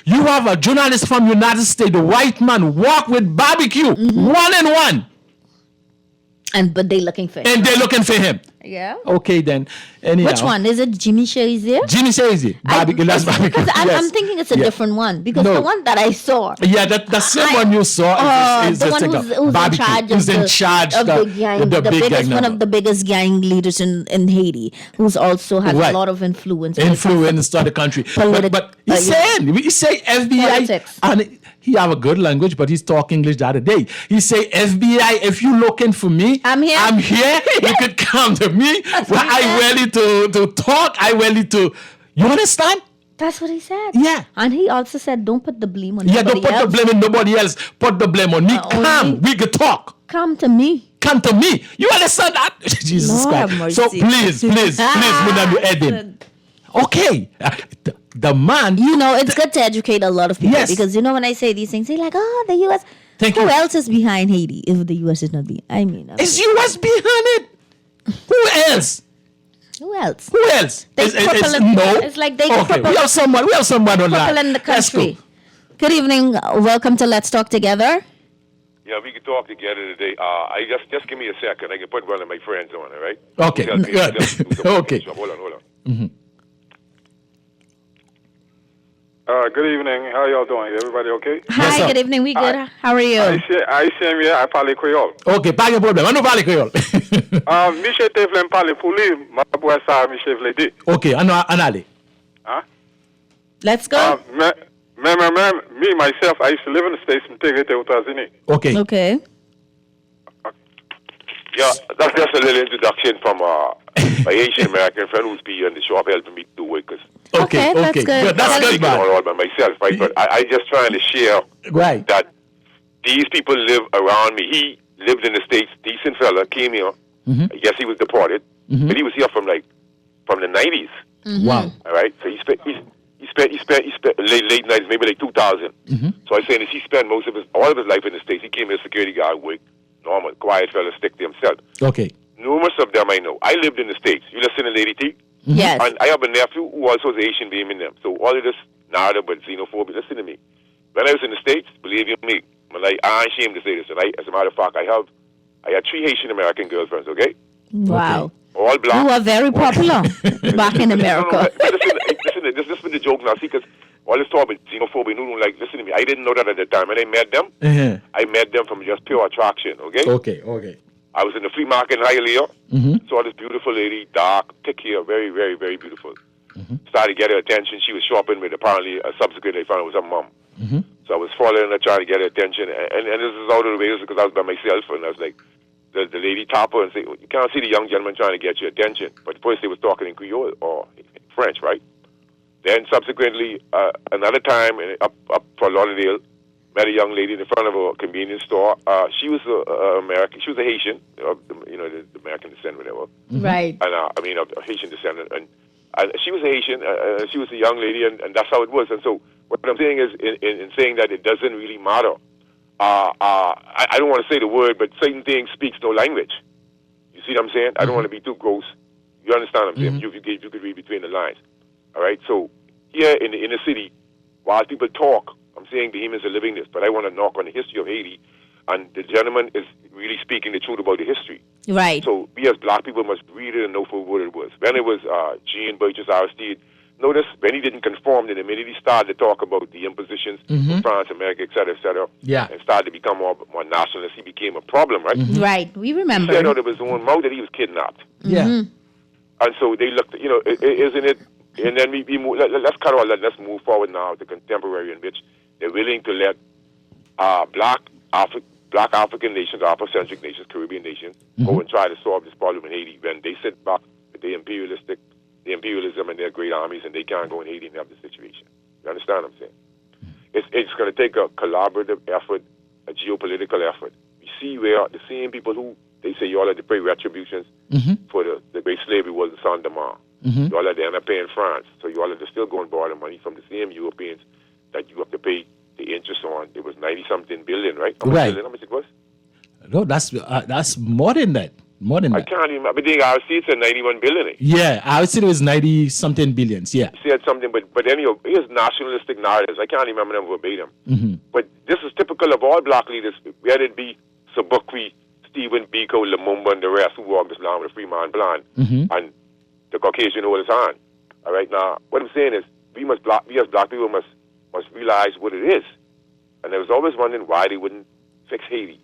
You have a journalist from United States, the white man, walk with barbecue, one-on-one. But they're looking for him. And they're looking for him. Yeah. Okay, then. Anyhow. Which one? Is it Jimmy Cherizier? Jimmy Cherizier. Barbecue. That's barbecue. I'm thinking it's a different one because the one that I saw. Yeah, the same one you saw is the one who's in charge of the gang, the biggest one of the biggest gang leaders in Haiti, who's also has a lot of influence. Influence to the country. But he's saying FBI politics. And he have a good language, but he's talking English the other day. He say, FBI, if you looking for me, I'm here. You could come to me. Well, I ready to talk. I ready to. You understand? That's what he said. Yeah. And he also said, don't put the blame on anybody else. Don't put the blame on nobody else. Put the blame on me. Come. We could talk. Come to me. Come to me. You understand that? Jesus Christ. So please, Madam, you add him. Okay. The man. You know, it's good to educate a lot of people. Yes. Because, you know, when I say these things, they're like, oh, the U.S. Who else is behind Haiti if the U.S. is not behind? I mean. Is U.S. behind it? Who else? It's like they cripple. We have someone on that. In the country. Good evening. Welcome to Let's Talk Together. Yeah, we can talk together today. I just give me a second. I can put one of my friends on it, right? Okay. Good. Okay. Hold on. Mm-hmm. Good evening. How y'all doing? Everybody okay? Hi, yes, good evening. We good. How are you? I parle créole. Okay, pas de problème. On nous parle créole. Michel te vle parler pour lui, ma bois ça Michel vle dit. Okay, on allez. Huh? Let's go. Me myself, I used to live in the States and take it to États-Unis. Okay. Yeah, that's just a little introduction from my Asian American friend who's been on the show helping me do it. Okay, that's good. That's good, man. All by myself, right? But I just trying to share that these people live around me. He lived in the States, decent fella, came here. I guess he was deported, but he was here from the 90s. Wow. All right, so he spent late nights, maybe like 2000. So I'm saying is he spent all of his life in the States. He came here security guard work, normal, quiet fella, stick to himself. Okay. Numerous of them I know. I lived in the States. You listen to Lady T? Yes. And I have a nephew who also is Asian being in them. So all of this narrative about xenophobia, listen to me. When I was in the States, believe you me, I'm ain't ashamed to say this. And as a matter of fact, I had 3 Haitian American girlfriends, okay? Wow. All black. You were very popular back in America. Listen to the joke now, see, because all this talk about xenophobia, listen to me. I didn't know that at the time. When I met them, I met them from just pure attraction, okay? Okay. I was in the flea market in Hialeah, saw this beautiful lady, dark, thick hair, very, very, very beautiful. Started to get her attention. She was shopping with apparently subsequently they found it was her mom. So I was following her, trying to get her attention. And this is out of the way because I was by myself, and I was like, the lady top her and say, you can't see the young gentleman trying to get your attention. But first they was talking in Creole or French, right? Then subsequently, another time up for Lauderdale, met a young lady in front of a convenience store. She was American. She was a Haitian, the American descent, whatever. Right. And of Haitian descent. And she was a Haitian. She was a young lady, and that's how it was. And so what I'm saying is, in saying that it doesn't really matter. I don't want to say the word, but certain things speaks no language. You see what I'm saying? I don't want to be too gross. You understand what I'm saying? You could read between the lines. All right? So here in the inner city, while people talk, I'm saying the humans are living this, but I want to knock on the history of Haiti, and the gentleman is really speaking the truth about the history. Right. So we as black people must read it and know for what it was. When it was Jean Burgess Aristide, notice when he didn't conform, the minute he started to talk about the impositions from France, America, et cetera, and started to become more nationalist, he became a problem, right? Right. We remember. He said out of his own mouth that he was kidnapped. Yeah. And so they looked, isn't it? And then we move, let's cut all that. Let's move forward now to contemporary, in which they're willing to let black African nations, Afrocentric nations, Caribbean nations, go and try to solve this problem in Haiti when they sit back with the imperialism and their great armies, and they can't go in Haiti and have the situation. You understand what I'm saying? It's going to take a collaborative effort, a geopolitical effort. We see where the same people who they say you all had to pay retributions for the great slavery was in Saint Domingue. You all had to end up paying France. So you all had to still go and borrow money from the same Europeans that you have to pay the interest on. It was 90-something billion, right? How much it was? No, that's more than that. I can't even. I think I see it's a 91 billion. Yeah, I would say it was 90-something billions. Yeah. He said something, but anyway, here's nationalistic narratives. I can't remember them verbatim. But this is typical of all black leaders, whether it be Sobukwe, Stephen Biko, Lumumba, and the rest who walked this land with a free man plan, and the Caucasian hold his hand. All right, now what I'm saying is we as black people must realize what it is. And I was always wondering why they wouldn't fix Haiti.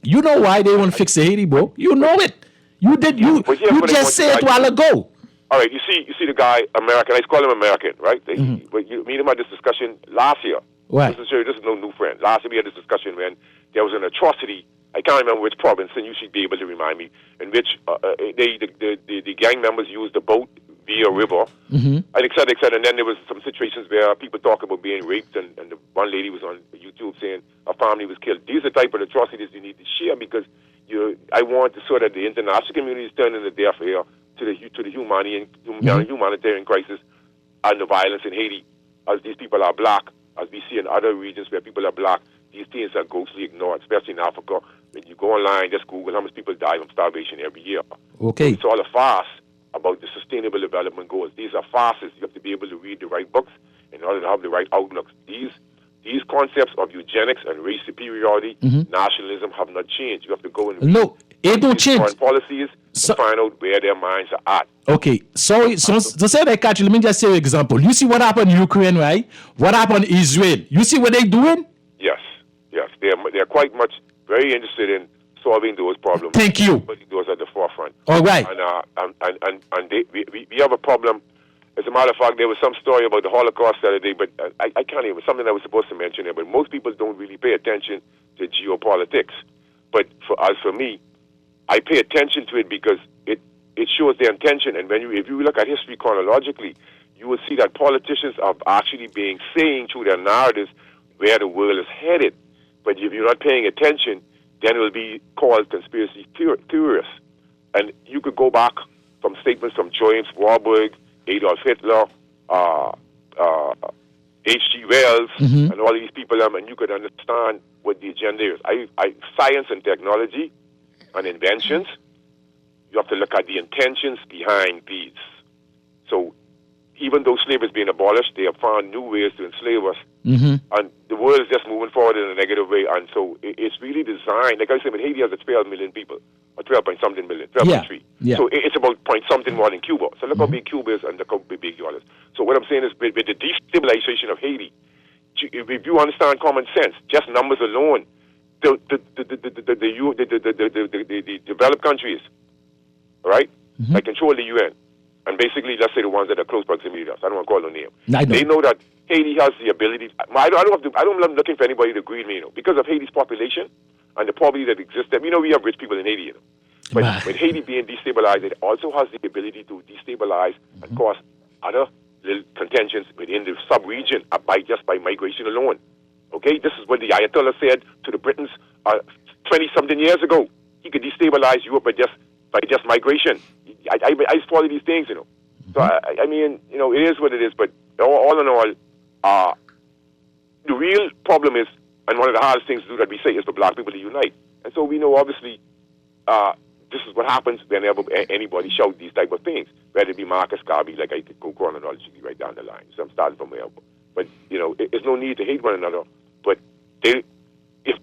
You know why they won't fix Haiti, bro. You know it. You did. You just said it a while ago. All right, you see the guy American. I call him American, right? But you meet him at this discussion last year. Right. This is no new friend. Last year we had this discussion when there was an atrocity. I can't remember which province, and you should be able to remind me, in which the gang members used the boat via river, and et cetera, and then there was some situations where people talk about being raped, and the one lady was on YouTube saying her family was killed. These are the type of atrocities you need to share, because I want to sort of the international community is turning a deaf ear to the humanitarian crisis and the violence in Haiti, as these people are black, as we see in other regions where people are black. These things are ghostly ignored, especially in Africa. When you go online, just Google how much people die from starvation every year. Okay. It's all a farce about the sustainable development goals. These are farces. You have to be able to read the right books in order to have the right outlooks. These concepts of eugenics and race superiority, nationalism have not changed. You have to go and read it don't change. Foreign policies to find out where their minds are at. Okay, so say that, catch. Let me just say an example. You see what happened in Ukraine, right? What happened in Israel? You see what they're doing? Yes. They're quite much very interested in solving those problems. Thank you. Putting those at the forefront. All right. And we have a problem. As a matter of fact, there was some story about the Holocaust the other day, but I can't even, something I was supposed to mention here, but most people don't really pay attention to geopolitics. But for me, I pay attention to it because it shows their intention. And if you look at history chronologically, you will see that politicians are actually saying through their narratives where the world is headed. But if you're not paying attention, then it will be called conspiracy theorists. And you could go back from statements from James Warburg, Adolf Hitler, H.G. Wells, and all these people, and you could understand what the agenda is. Science and technology and inventions, you have to look at the intentions behind these. So even though slavery is being abolished, they have found new ways to enslave us. And the world is just moving forward in a negative way. And so it's really designed, like I said, Haiti has 12 million people, or 12 point something million, 12.3. Yeah. So it's about point something more than Cuba. So look how big Cuba is and look how big you are. So what I'm saying is, with the destabilization of Haiti, if you understand common sense, just numbers alone, the developed countries, right, that control the UN, and basically, let's say the ones that are close proximity to us. I don't want to call no name. They know that Haiti has the ability. I'm not looking for anybody to agree with me, because of Haiti's population and the poverty that exists there. We have rich people in Haiti, But with Haiti being destabilized, it also has the ability to destabilize and cause other little contentions within the sub-region by migration alone. Okay, this is what the Ayatollah said to the Britons 20-something years ago. He could destabilize Europe by just migration. I follow these things, So I mean, it is what it is. But all in all, the real problem is, and one of the hardest things to do that we say is for black people to unite. And so we know, obviously, this is what happens whenever anybody shout these type of things, whether it be Marcus Garvey, like I could go chronologically right down the line. So I'm starting from where. But, there's no need to hate one another. But if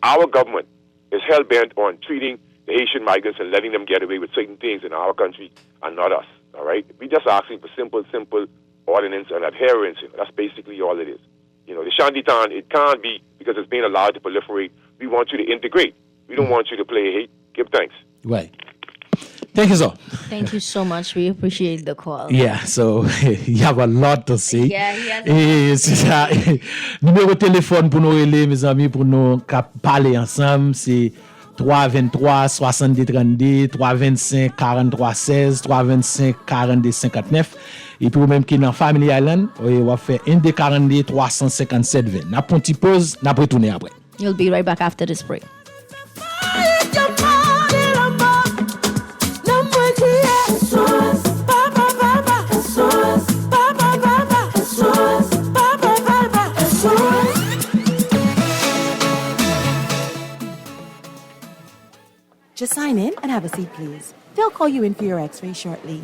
our government is hell-bent on treating the Haitian migrants and letting them get away with certain things in our country and not us, all right? We're just asking for simple ordinance and adherence. That's basically all it is. The Shanditan, it can't be because it's being allowed to proliferate. We want you to integrate. We don't want you to play hate. Give thanks. Right. Thank you, sir. Thank you so much. We appreciate the call. Yeah, so you have a lot to say. Yeah, he has. C'est ça. Numéro de téléphone pour nous relayer, mes amis, pour nous parler ensemble, c'est 323 70 32, 325 43 16, 325 42 59. Et puis, même qui est dans Family Island, on va faire 1 des 42 357 20. N'a pas une petite pause, n'a pas retourner après. You'll be right back after this break. Just sign in and have a seat, please. They'll call you in for your x-ray shortly.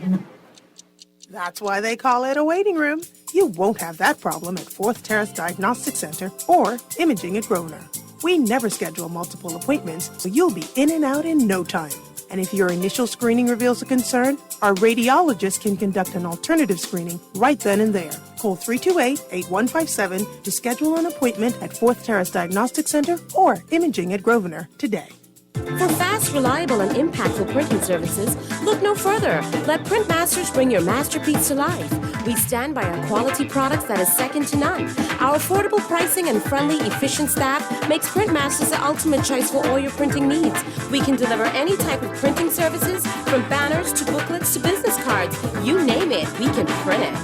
That's why they call it a waiting room. You won't have that problem at Fourth Terrace Diagnostic Center or Imaging at Grosvenor. We never schedule multiple appointments, so you'll be in and out in no time. And if your initial screening reveals a concern, our radiologist can conduct an alternative screening right then and there. Call 328-8157 to schedule an appointment at Fourth Terrace Diagnostic Center or Imaging at Grosvenor today. For fast, reliable, and impactful printing services, look no further. Let Printmasters bring your masterpiece to life. We stand by our quality products that is second to none. Our affordable pricing and friendly, efficient staff makes Printmasters the ultimate choice for all your printing needs. We can deliver any type of printing services, from banners to booklets to business cards. You name it, we can print it.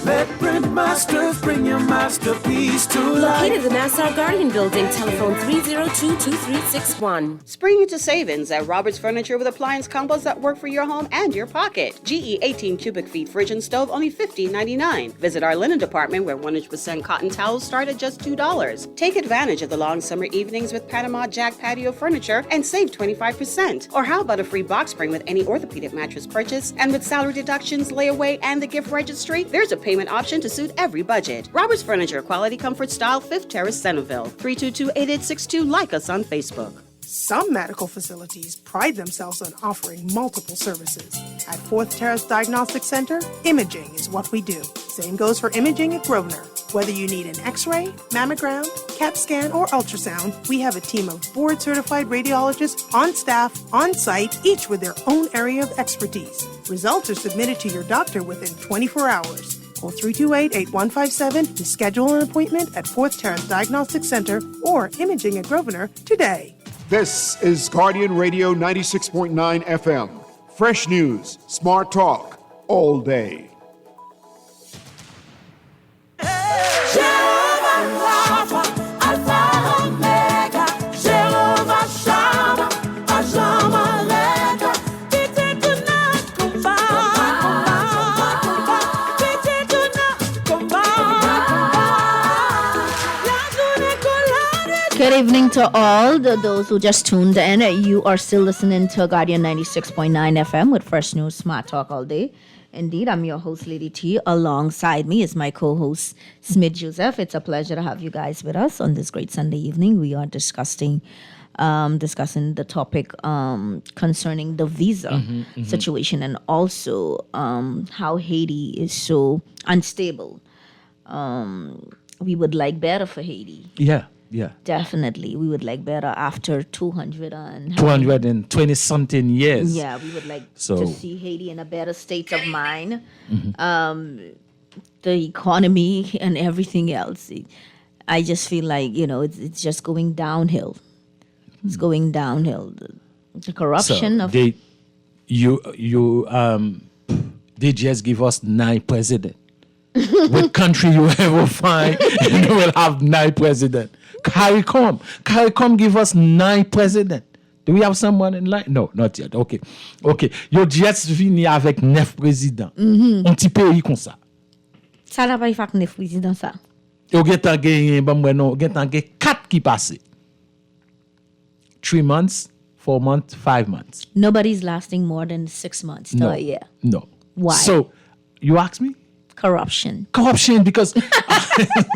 Let Printmasters bring your masterpiece to life. Located in the Nassau Guardian Building, telephone 302-2361. Spring into savings at Roberts Furniture with appliance combos that work for your home and your pocket. GE 18 cubic feet fridge and stove, only $15.99. Visit our linen department where 100% cotton towels start at just $2. Take advantage of the long summer evenings with Panama Jack patio furniture and save 25%. Or how about a free box spring with any orthopedic mattress purchase? And with salary deductions, layaway, and the gift registry, there's a payment option to suit every budget. Roberts Furniture, quality, comfort, style, 5th Terrace, Centerville. 322-8862. Like us on Facebook. Some medical facilities pride themselves on offering multiple services. At Fourth Terrace Diagnostic Center, imaging is what we do. Same goes for Imaging at Grosvenor. Whether you need an x-ray, mammogram, CAT scan, or ultrasound, we have a team of board-certified radiologists on staff, on site, each with their own area of expertise. Results are submitted to your doctor within 24 hours. Call 328-8157 to schedule an appointment at Fourth Terrace Diagnostic Center or Imaging at Grosvenor today. This is Guardian Radio 96.9 FM. Fresh news, smart talk, all day. Jehovah Rapha, Alpha Omega. evening to all those who just tuned in. You are still listening to Guardian 96.9 FM with Fresh News Smart Talk all day. Indeed, I'm your host, Lady T. Alongside me is my co-host, Smith Joseph. It's a pleasure to have you guys with us on this great Sunday evening. We are discussing the topic concerning the visa situation and also how Haiti is so unstable. We would like better for Haiti. Yeah. Definitely. We would like better after 220 something years. Yeah, we would like to see Haiti in a better state of mind. The economy and everything else. I just feel like, it's just going downhill. It's going downhill. The corruption they just give us 9 presidents. What country you ever find, you will have 9 presidents. CARICOM give us 9 presidents. Do we have someone in line? No, not yet. Okay. Yo just fini avec 9 présidents. Un petit pays comme ça. Ça n'a pas fait 9 présidents ça. Yo gen tan gen 4 qui passé. 3 months, 4 months, 5 months. Nobody's lasting more than 6 months to a year. No. Why? So, you ask me? Corruption, because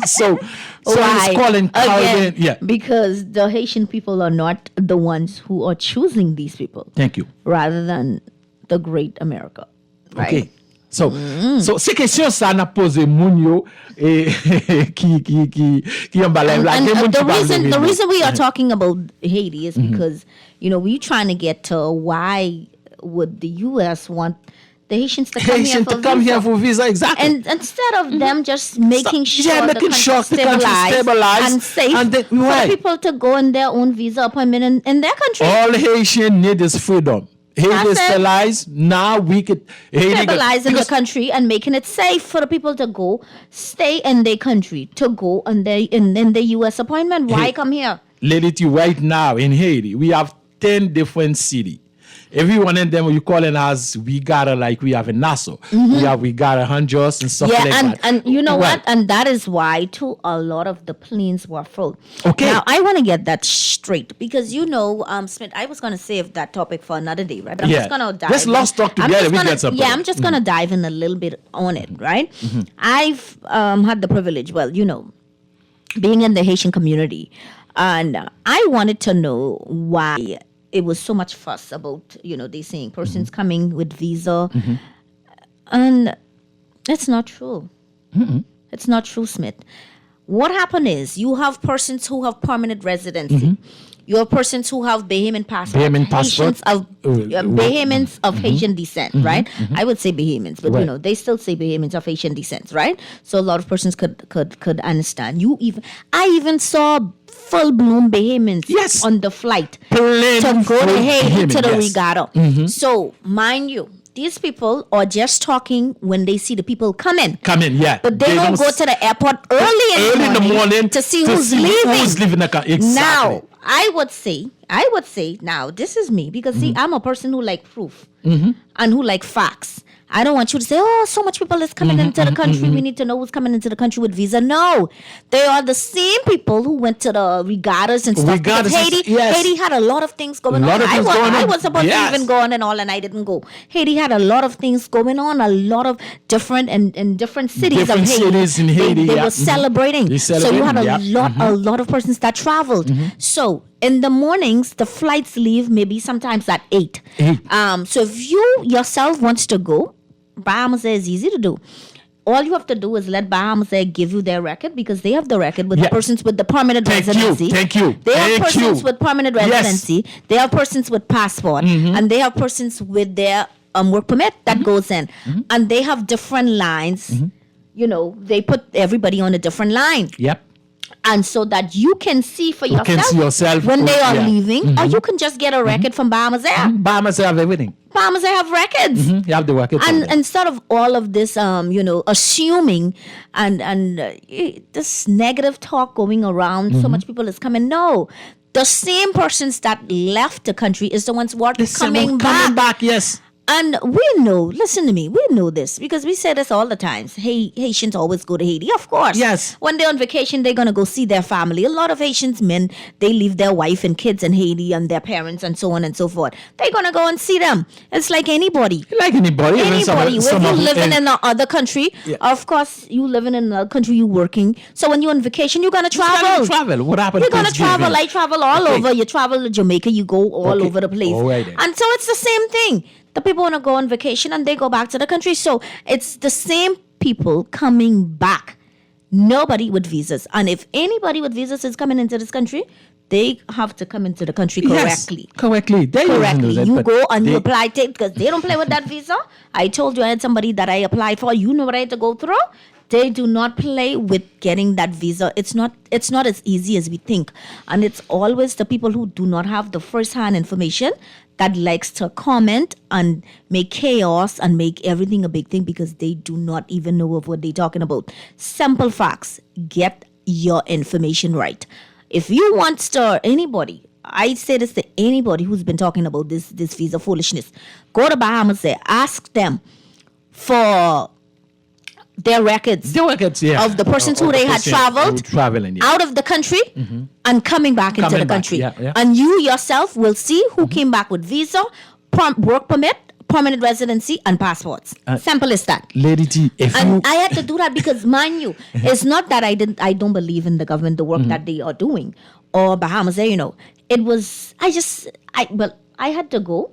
so why? It's calling again, yeah. Because the Haitian people are not the ones who are choosing these people. Thank you. Rather than the great America. Right? Okay. So ces questions ça n'a posé moun yo qui emballent la the reason we are talking about Haiti is because we're trying to get to why would the US want the Haitians to come here for visa, exactly. And instead of them just making sure the country stabilized and safe and for people to go on their own visa appointment in their country. All Haitian need is freedom. Haiti is stabilized. Now we could stabilize in the country and making it safe for the people to go, stay in their country, to go in the US appointment. Why come here? Lady T, right now in Haiti, we have 10 different cities. Every one of them you calling us, we got we have in Nassau. We got a Honduras and stuff like that. And you know what? And that is why too a lot of the planes were full. Okay. Now I want to get that straight because Smith, I was gonna save that topic for another day, right? But I'm just gonna dive. Let's talk together. I'm just gonna dive in a little bit on it, right? I've had the privilege, being in the Haitian community, and I wanted to know why it was so much fuss about, they saying persons coming with visa. And it's not true. It's not true, Smith. What happened is you have persons who have permanent residency. You have persons who have Bahamian passport. Bahamians of Haitian descent, right? I would say Bahamians, but they still say Bahamians of Haitian descent, right? So a lot of persons could understand. I even saw full bloom Bahamians on the flight to go to Haiti to the regatta. So mind you, these people are just talking when they see the people come in. Yeah. But they don't go to the airport early in the morning to see who's leaving. Exactly. Now, I would say, now, this is me, because see, I'm a person who like proof and who like facts. I don't want you to say, so much people is coming into the country. We need to know who's coming into the country with visa. No, they are the same people who went to the regattas and stuff. Haiti had a lot of things going on. I was supposed to even go on and all, and I didn't go. Haiti had a lot of things going on, a lot of different and different cities of Haiti. Cities in Haiti. They were celebrating. So you had a lot of persons that traveled. So in the mornings, the flights leave maybe sometimes at 8. So if you yourself wants to go, Bahamas Air is easy to do. All you have to do is let Bahamas Air give you their record because they have the record with the persons with the permanent residency. Thank you. They have persons with permanent residency. They have persons with passport. And they have persons with their work permit that goes in. And they have different lines. They put everybody on a different line. Yep. And so that you can see for yourself when they are leaving, or you can just get a record from Bahamas Air. Bahamas Air have everything. Bahamas Air have records. You have the record. And instead of all of this, assuming and this negative talk going around, so much people is coming. No, the same persons that left the country is the ones who are coming back. Yes. And we know, listen to me, we know this because we say this all the time. Hey, Haitians always go to Haiti. Of course. Yes. When they're on vacation, they're going to go see their family. A lot of Haitians men, they leave their wife and kids in Haiti and their parents and so on and so forth. They're going to go and see them. It's like anybody. Like anybody. Anybody. When you're living in another country, of course, you living in another country, you working. So when you're on vacation, you're going to travel. What happened? You're going to travel. I travel all over. You travel to Jamaica, you go all over the place. All right then. And so it's the same thing. The people want to go on vacation and they go back to the country. So it's the same people coming back. Nobody with visas. And if anybody with visas is coming into this country, they have to come into the country correctly. Yes, correctly. Correctly. You go and you apply because they don't play with that visa. I told you I had somebody that I applied for. You know what I had to go through? They do not play with getting that visa. It's not as easy as we think. And it's always the people who do not have the first-hand information that likes to comment and make chaos and make everything a big thing because they do not even know of what they're talking about. Simple facts. Get your information right. If you want to, anybody, I say this to anybody who's been talking about this visa foolishness, go to Bahamas there, ask them for their records of the persons who they had traveled out of the country and coming back into the country. And you yourself will see who came back with visa, work permit, permanent residency, and passports. Simple as that. Lady T, I had to do that because, mind you, it's not that I don't believe in the government, the work that they are doing, or Bahamas, you know. It was, I had to go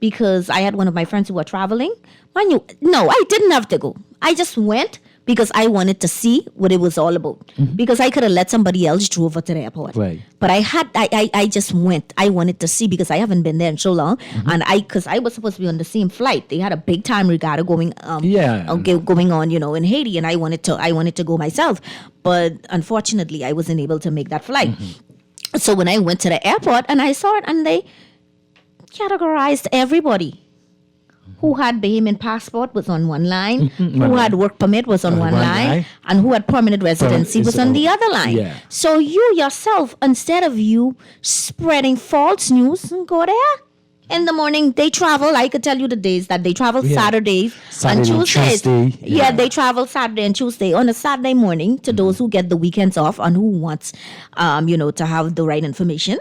because I had one of my friends who were traveling. Mind you, no, I didn't have to go. I just went because I wanted to see what it was all about. Because I could have let somebody else drove her to the airport. Right. But I just went. I wanted to see because I haven't been there in so long. And because I was supposed to be on the same flight. They had a big time regatta going going on, you know, in Haiti, and I wanted to go myself. But unfortunately, I wasn't able to make that flight. So when I went to the airport and I saw it, and they categorized everybody. Who had Bahamian passport was on one line, who had work permit was on one line, and who had permanent residency was on the other line. Yeah. So you yourself, instead of you spreading false news, go there. In the morning, they travel. I could tell you the days that they travel Saturdays and Tuesdays. Yeah, they travel Saturday and Tuesday. On a Saturday morning, to those who get the weekends off and who wants, to have the right information.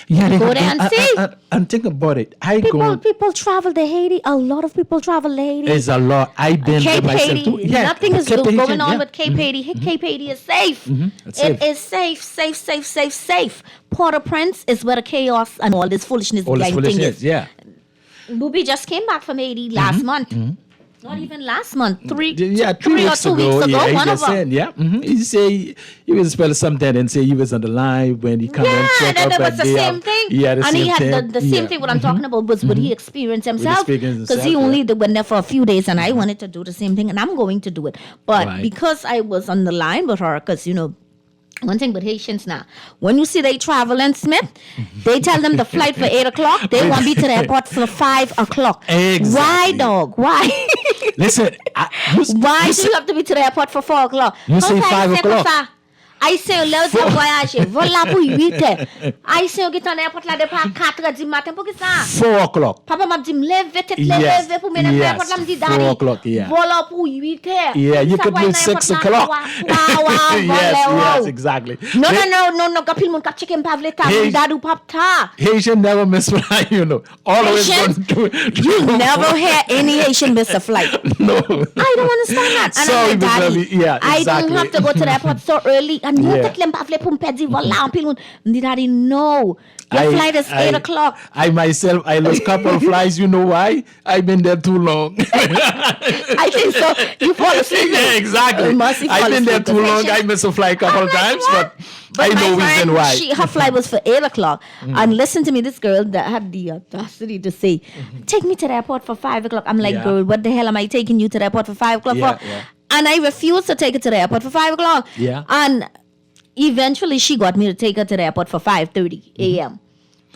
Yeah, go there and see. And think about it. People travel to Haiti. A lot of people travel to Haiti. It's a lot. I've been Cape to myself Haiti. too. Yeah, Nothing is Cape going on Haiti, with Cape Haiti. Cape Haiti is safe. It is safe. Port-au-Prince is where the chaos and all this foolishness is. Yeah. Luby just came back from Haiti last month. Not even last month. 3 or 2 weeks ago. One of them. He say he was spell something and say he was on the line when he come and check up. That was the same thing. And he had the same thing. What I'm talking about was what he experienced himself. Because he only went there for a few days, and I wanted to do the same thing, and I'm going to do it. But because I was on the line with her, because one thing with Haitians now, when you see they travel in Smith, they tell them the flight for 8 o'clock, they want to be to the airport for 5 o'clock. Exactly. Why, dog? Why? Listen, why do you have to be to the airport for 4 o'clock? You say 5 o'clock. I say, let's go voyager. Voilà pour 8 heures. I say, on est en airport là depuis 4 heures du matin. Pour que ça? 4 o'clock. Papa m'a dit, lève pour me lever airport là. Me dit, Daddy. 4 o'clock, yeah. Voilà pour 8 heures. Yeah, you could leave 6 o'clock. Yes, exactly. No. Kapil moun kap cheke m'pa vle ta. Dadou pap ta. Haitian never miss a flight, Always going to do it. You never hear any Haitian miss a flight. No. I don't understand that. And sorry, I'm like, Daddy, exactly. I don't have to go to the airport so early. And you take them pa vle pou m'pedi vola. Daddy, no. Your flight is 8 o'clock. I myself, I lost a couple of flights. You know why? I've been there too long. I think so. You fall asleep. Yeah, exactly. I've been there too long. I missed a flight a couple of times, but I know reason why. Her flight was for 8 o'clock. And listen to me, this girl that had the audacity to say, take me to the airport for 5 o'clock. I'm like, girl, what the hell am I taking you to the airport for 5 o'clock for? And I refused to take her to the airport for 5 o'clock. Yeah. And eventually she got me to take her to the airport for 5:30 a.m.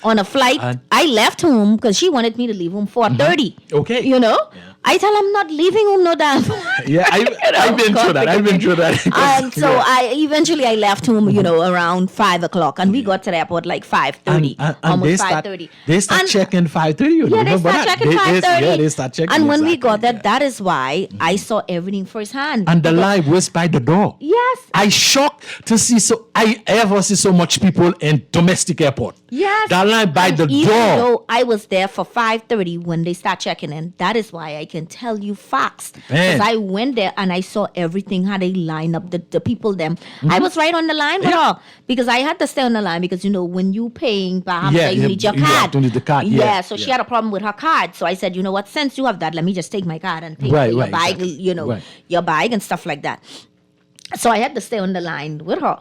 On a flight. I left home because she wanted me to leave home 4:30. Okay. I tell I'm not leaving home no damn. Yeah, I've been through that. I've been through that. And so I left home, around 5 o'clock, and we got to the airport like 5:30, and almost 5:30. They start checking 5:30. Yeah, they start checking 5:30. Yeah, they start checking. And when we got there, that is why I saw everything firsthand. And the line was by the door. Yes. I shocked to see I ever see so much people in domestic airport. Yes. The line by the Even door. though I was there for 5:30 when they start checking in, that is why I can tell you facts. Man. Because I went there and I saw everything, how they line up, the people them. I was right on the line with her because I had to stay on the line because, when you paying Bahamas, you need your you card. have to need the card. Yeah, so she had a problem with her card. So I said, you know what, since you have that, let me just take my card and pay for your bag, exactly. your bag and stuff like that. So I had to stay on the line with her.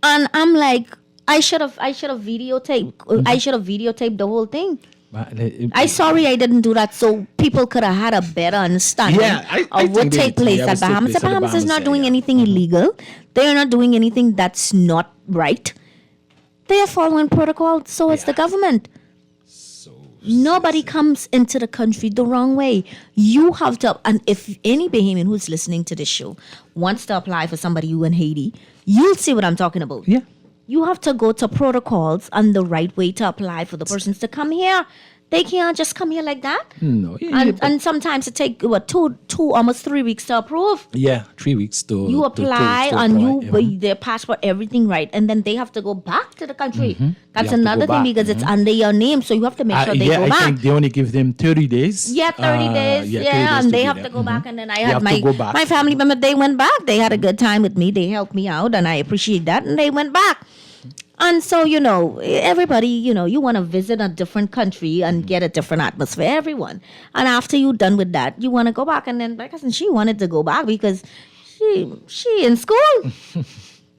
And I'm like, I should have videotaped. I should have videotaped the whole thing. I'm sorry I didn't do that, so people could have had a better understanding of what take place at Bahamas. The Bahamas is not doing anything illegal. They are not doing anything that's not right. They are following protocol. So is the government. Nobody comes into the country the wrong way. You have to, and if any Bahamian who's listening to this show wants to apply for somebody in Haiti, you'll see what I'm talking about. Yeah. You have to go to protocols and the right way to apply for the persons to come here. They can't just come here like that. No. And sometimes it takes almost 3 weeks to approve. Yeah, 3 weeks to You apply to and apply, you their passport, everything right, and then they have to go back to the country. That's They have to another go thing back. because it's under your name, so you have to make sure they go I back. think they only give them 30 days. Yeah, 30 days. 30 Yeah, days and they be have there. to go back. And then I They had have to go back. my family member, they went back. They had a good time with me. They helped me out, and I appreciate that. And they went back. And so, everybody, you want to visit a different country and get a different atmosphere, everyone. And after you're done with that, you want to go back. And then, like I said, she wanted to go back because she in school.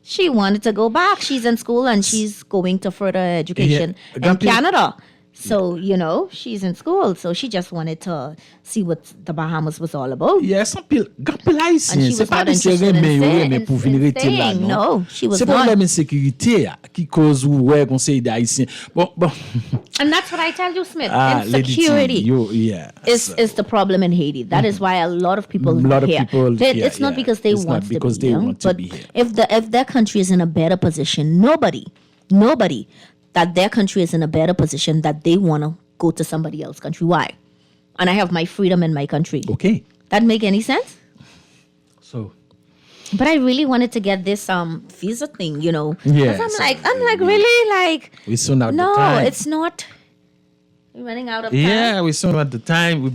She wanted to go back. She's in school and she's going to further education in Canada. So, she's in school. So she just wanted to see what the Bahamas was all about. Yeah, some people got license. And she was not interested in staying. No, she was C'est not. problème insécurité qui cause ouais conseil d'haïtien. Bon. And that's what I tell you, Smith. Lady T, Insecurity is the problem in Haiti. That is why a lot of people here. It's not because they want to be here. If their country is in a better position, nobody that their country is in a better position that they want to go to somebody else's country. Why? And I have my freedom in my country. Okay. That make any sense? So. But I really wanted to get this visa thing, Yeah. Because I'm like, really? Like, we soon out the no, time. it's not. We're running out of time. Yeah, we soon at the time. We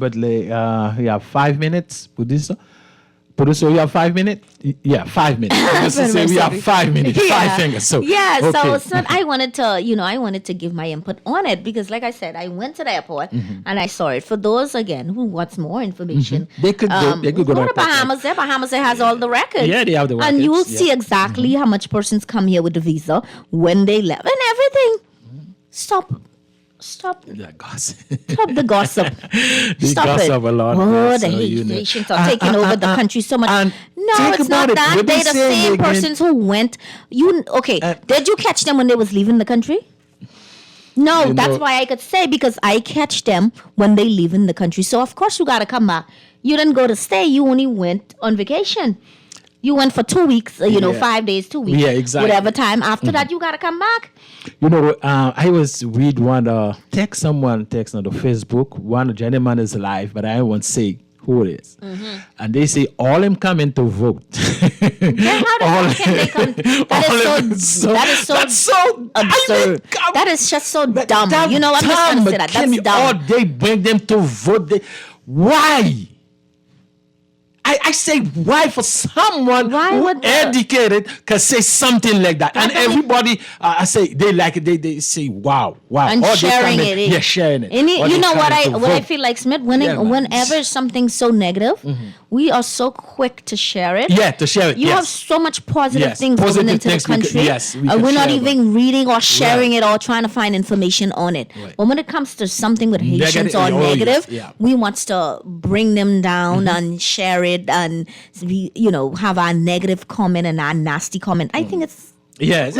have 5 minutes. Producer, we have 5 minutes? Yeah, 5 minutes. Say we have 5 minutes, 5 fingers. So I wanted to give my input on it because, like I said, I went to the airport and I saw it. For those again who wants more information, they could go to Bahamas. There, Bahamas has all the records. Yeah, they have the records. And you will see exactly how much persons come here with the visa, when they left, and everything. Stop the gossip. Stop the gossip. Stop gossip it. a lot. Oh, the Haitians are taking over the country so much. No, it's not that. They're the same persons who went. Did you catch them when they was leaving the country? No, that's why I could say, because I catch them when they leave in the country. So, of course, you got to come back. You didn't go to stay. You only went on vacation. You went for 2 weeks, 5 days, 2 weeks. Yeah, exactly. Whatever time. After that, you got to come back. I was read one text on the Facebook. One gentleman is alive, but I won't say who it is. And they say all them coming to vote. Then how can they come? That is so absurd. That is just so dumb. I'm just going to say that. That's dumb. All they bring them to vote. Why? I say why for someone who educated can say something like that, and everybody I say they like it. They say wow, and sharing it. Yeah, sharing it. And you know what I feel like, Smith. Whenever something's so negative, we are so quick to share it. Yeah, to share it. You have so much positive things going into the country. We're not even reading or sharing it or trying to find information on it. Right. But when it comes to something with Haitians or negative, we want to bring them down and share it and have our negative comment and our nasty comment. I think it's Yes,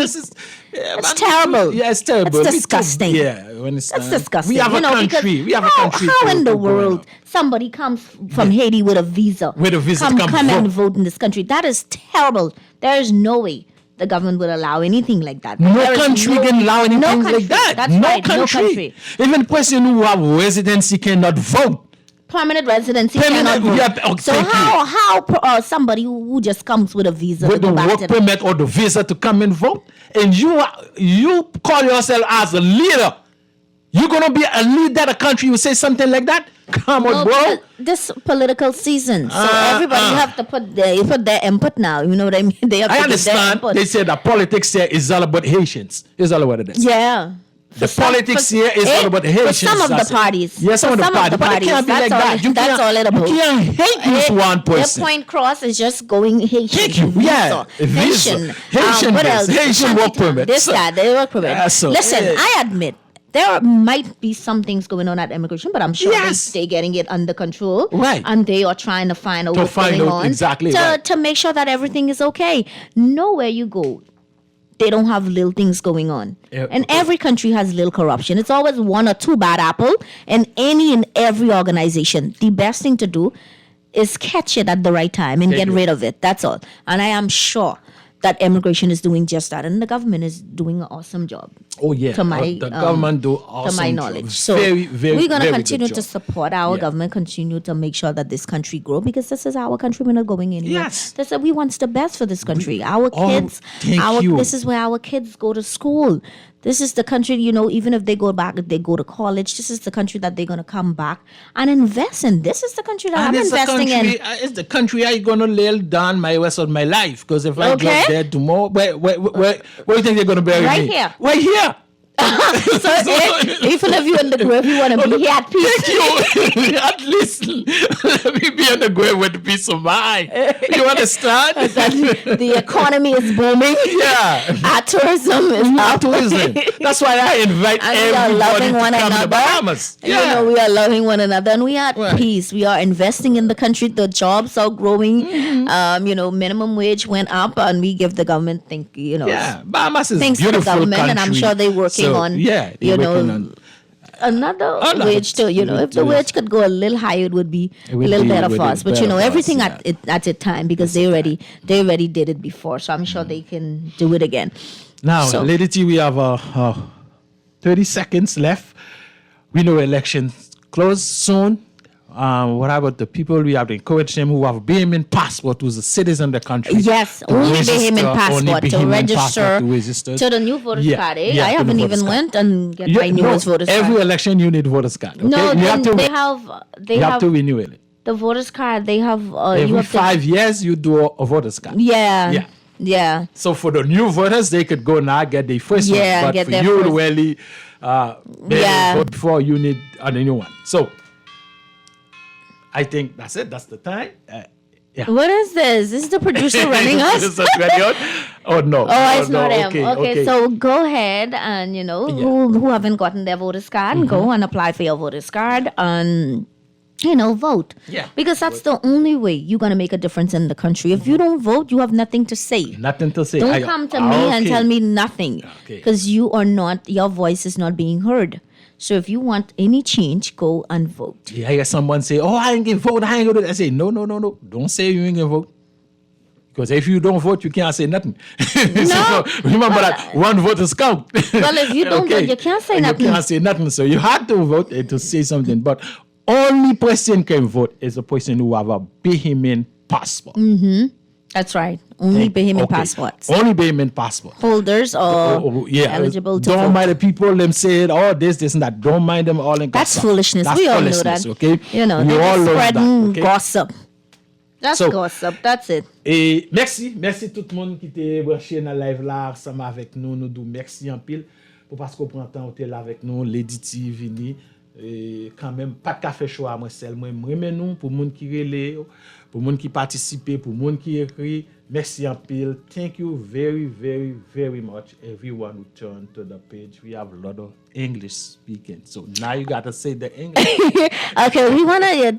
it's terrible. Yeah, it's terrible. It's disgusting. When it's That's disgusting. We have a country. We have a country. How in the world somebody comes from Haiti with a visa? With a visa to come vote. and vote in this country. That is terrible. There is no way the government would allow anything like that. No There is country can allow anything like that. That's no right. country. No country. Even person who have residency cannot vote. Permanent residency Permanent- cannot vote. yeah, So thank how somebody who just comes with a visa With to the go back work to permit or the visa to come and vote, and you call yourself as a leader, you're gonna be a leader of the country. You say something like that? Come on, No, bro. because this political season, so everybody have to put their input now. You know what I mean? They have to I give their understand. input. They say that politics here is all about Haitians. It's all about it. Yeah. The politics here is all about Haitians. For some of the that's it. parties. Yes, some of the parties. But it can't be like that. You That's can't- all it about. You can't hate this one person. Their point cross is just going Haitian. Yeah. Haitian. Haitian What visa. else? Haitian work permit. This, that, they work permit. Yeah, so- Listen, Yeah. I admit, there might be some things going on at immigration, but I'm sure Yes. they're getting it under control. Right. And they are trying to find out To what's find going out on. exactly to, right. to make sure that everything is okay. Nowhere you go, they don't have little things going on. Yeah, And okay. every country has little corruption. It's always one or two bad apple in any and every organization. The best thing to do is catch it at the right time and Thank get you. rid of it. That's all. And I am sure that immigration is doing just that. And the government is doing an awesome job. Oh yeah, To my, the government do awesome to my job. knowledge. So very, very, we're going to very continue good to job. support our Yeah. government, continue to make sure that this country grow, because this is our country. We're not going anywhere. Yes. That's we want the best for this country. Our kids, thank you. this is where our kids go to school. This is the country, even if they go back, if they go to college, this is the country that they're going to come back and invest in. This is the country that I'm And it's the investing country, in. it's the country I'm gonna lay down my rest of my life. Because if I Okay. drop dead tomorrow, where do you think they're gonna bury Right me? here. Right here. So even if you're in the grave, you want to be here at peace. Thank you. At least let me be in the grave with peace of mind. You understand? The economy is booming. Yeah. Our tourism is up. Tourism. That's why I invite And we are everybody loving to one come to another. Bahamas. Yeah. We are loving one another, and we are at Right. peace. We are investing in the country. The jobs are growing. Minimum wage went up, and we give the government Yeah, Bahamas is thanks to the beautiful government, country. and I'm sure they're working So, on. Yeah, they're working on. Another Another wage too. If the too. wage could go a little higher, it would be a would little be- better would for be us. But better for us, everything yeah. at its time, because they already did it before. So I'm sure they can do it again. Now, So- Lady T, we have 30 seconds left. We know elections close soon. What about the people? We have to encourage them who have Bahamian passport, who's a citizen of the country. Yes, to only register, Bahamian only passport to Bahamian register passport to register. to the new voters Yeah, card. yeah, I to the haven't voters even card. went and get Yeah, my newest voters every card. election you need voters card. Okay? No, you have to, they you have have to renew it. the voters card. They have Every you have 5 years you do a voters card. Yeah. Yeah. So for the new voters, they could go now get their first Yeah, one. But get for their you, first. really, Yeah. vote before you need a new one. So I think that's it. That's the time. Yeah. What is this? This is the producer running us. Is that ready on? Oh no. Oh, it's no. not him. Okay, Okay, so go ahead and who haven't gotten their voters card, go and apply for your voters card and vote. Yeah. Because that's the only way you're gonna make a difference in the country. If you don't vote, you have nothing to say. Nothing to say. Don't come to me and tell me nothing. Okay. Because your voice is not being heard. So if you want any change, go and vote. Yeah, I hear someone say, "Oh, I ain't gonna vote. I ain't gonna do that." I say, "No. Don't say you ain't gonna vote." Because if you don't vote, you can't say nothing. So remember that one vote is count. Well, if you don't vote, you can't say nothing. You can't say nothing. So you had to vote to say something. But only person can vote is a person who have a Bahamian passport. That's right. Only Bahamian Okay. passports. Only Bahamian passport. Holders are Yeah, eligible to don't vote. mind the people them say it, this and that. Don't mind them all in That's gossip. foolishness. That's We all know foolishness, that. Okay, You know, we they're all just know spreading that. Okay? gossip. That's So- gossip. That's it. Et merci tout le monde qui était branché dans live là ensemble avec nous. Nous disons merci en pile pour parce qu'on prend temps là avec nous. Lady T vini et quand même pas de café chaud à moi seul. Moi remets nous pour monde qui relé, pour monde qui participer, pour monde qui écrit. Merci en pile. Thank you very, very, very much, everyone who turned to the page. We have a lot of English speaking. So now you got to say the English. Okay, we want to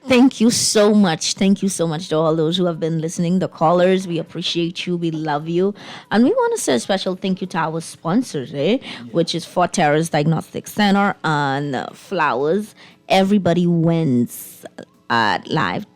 thank you so much. Thank you so much to all those who have been listening, the callers. We appreciate you. We love you. And we want to say a special thank you to our sponsors, which is Fort Terrace Diagnostic Center and Flowers. Everybody wins at live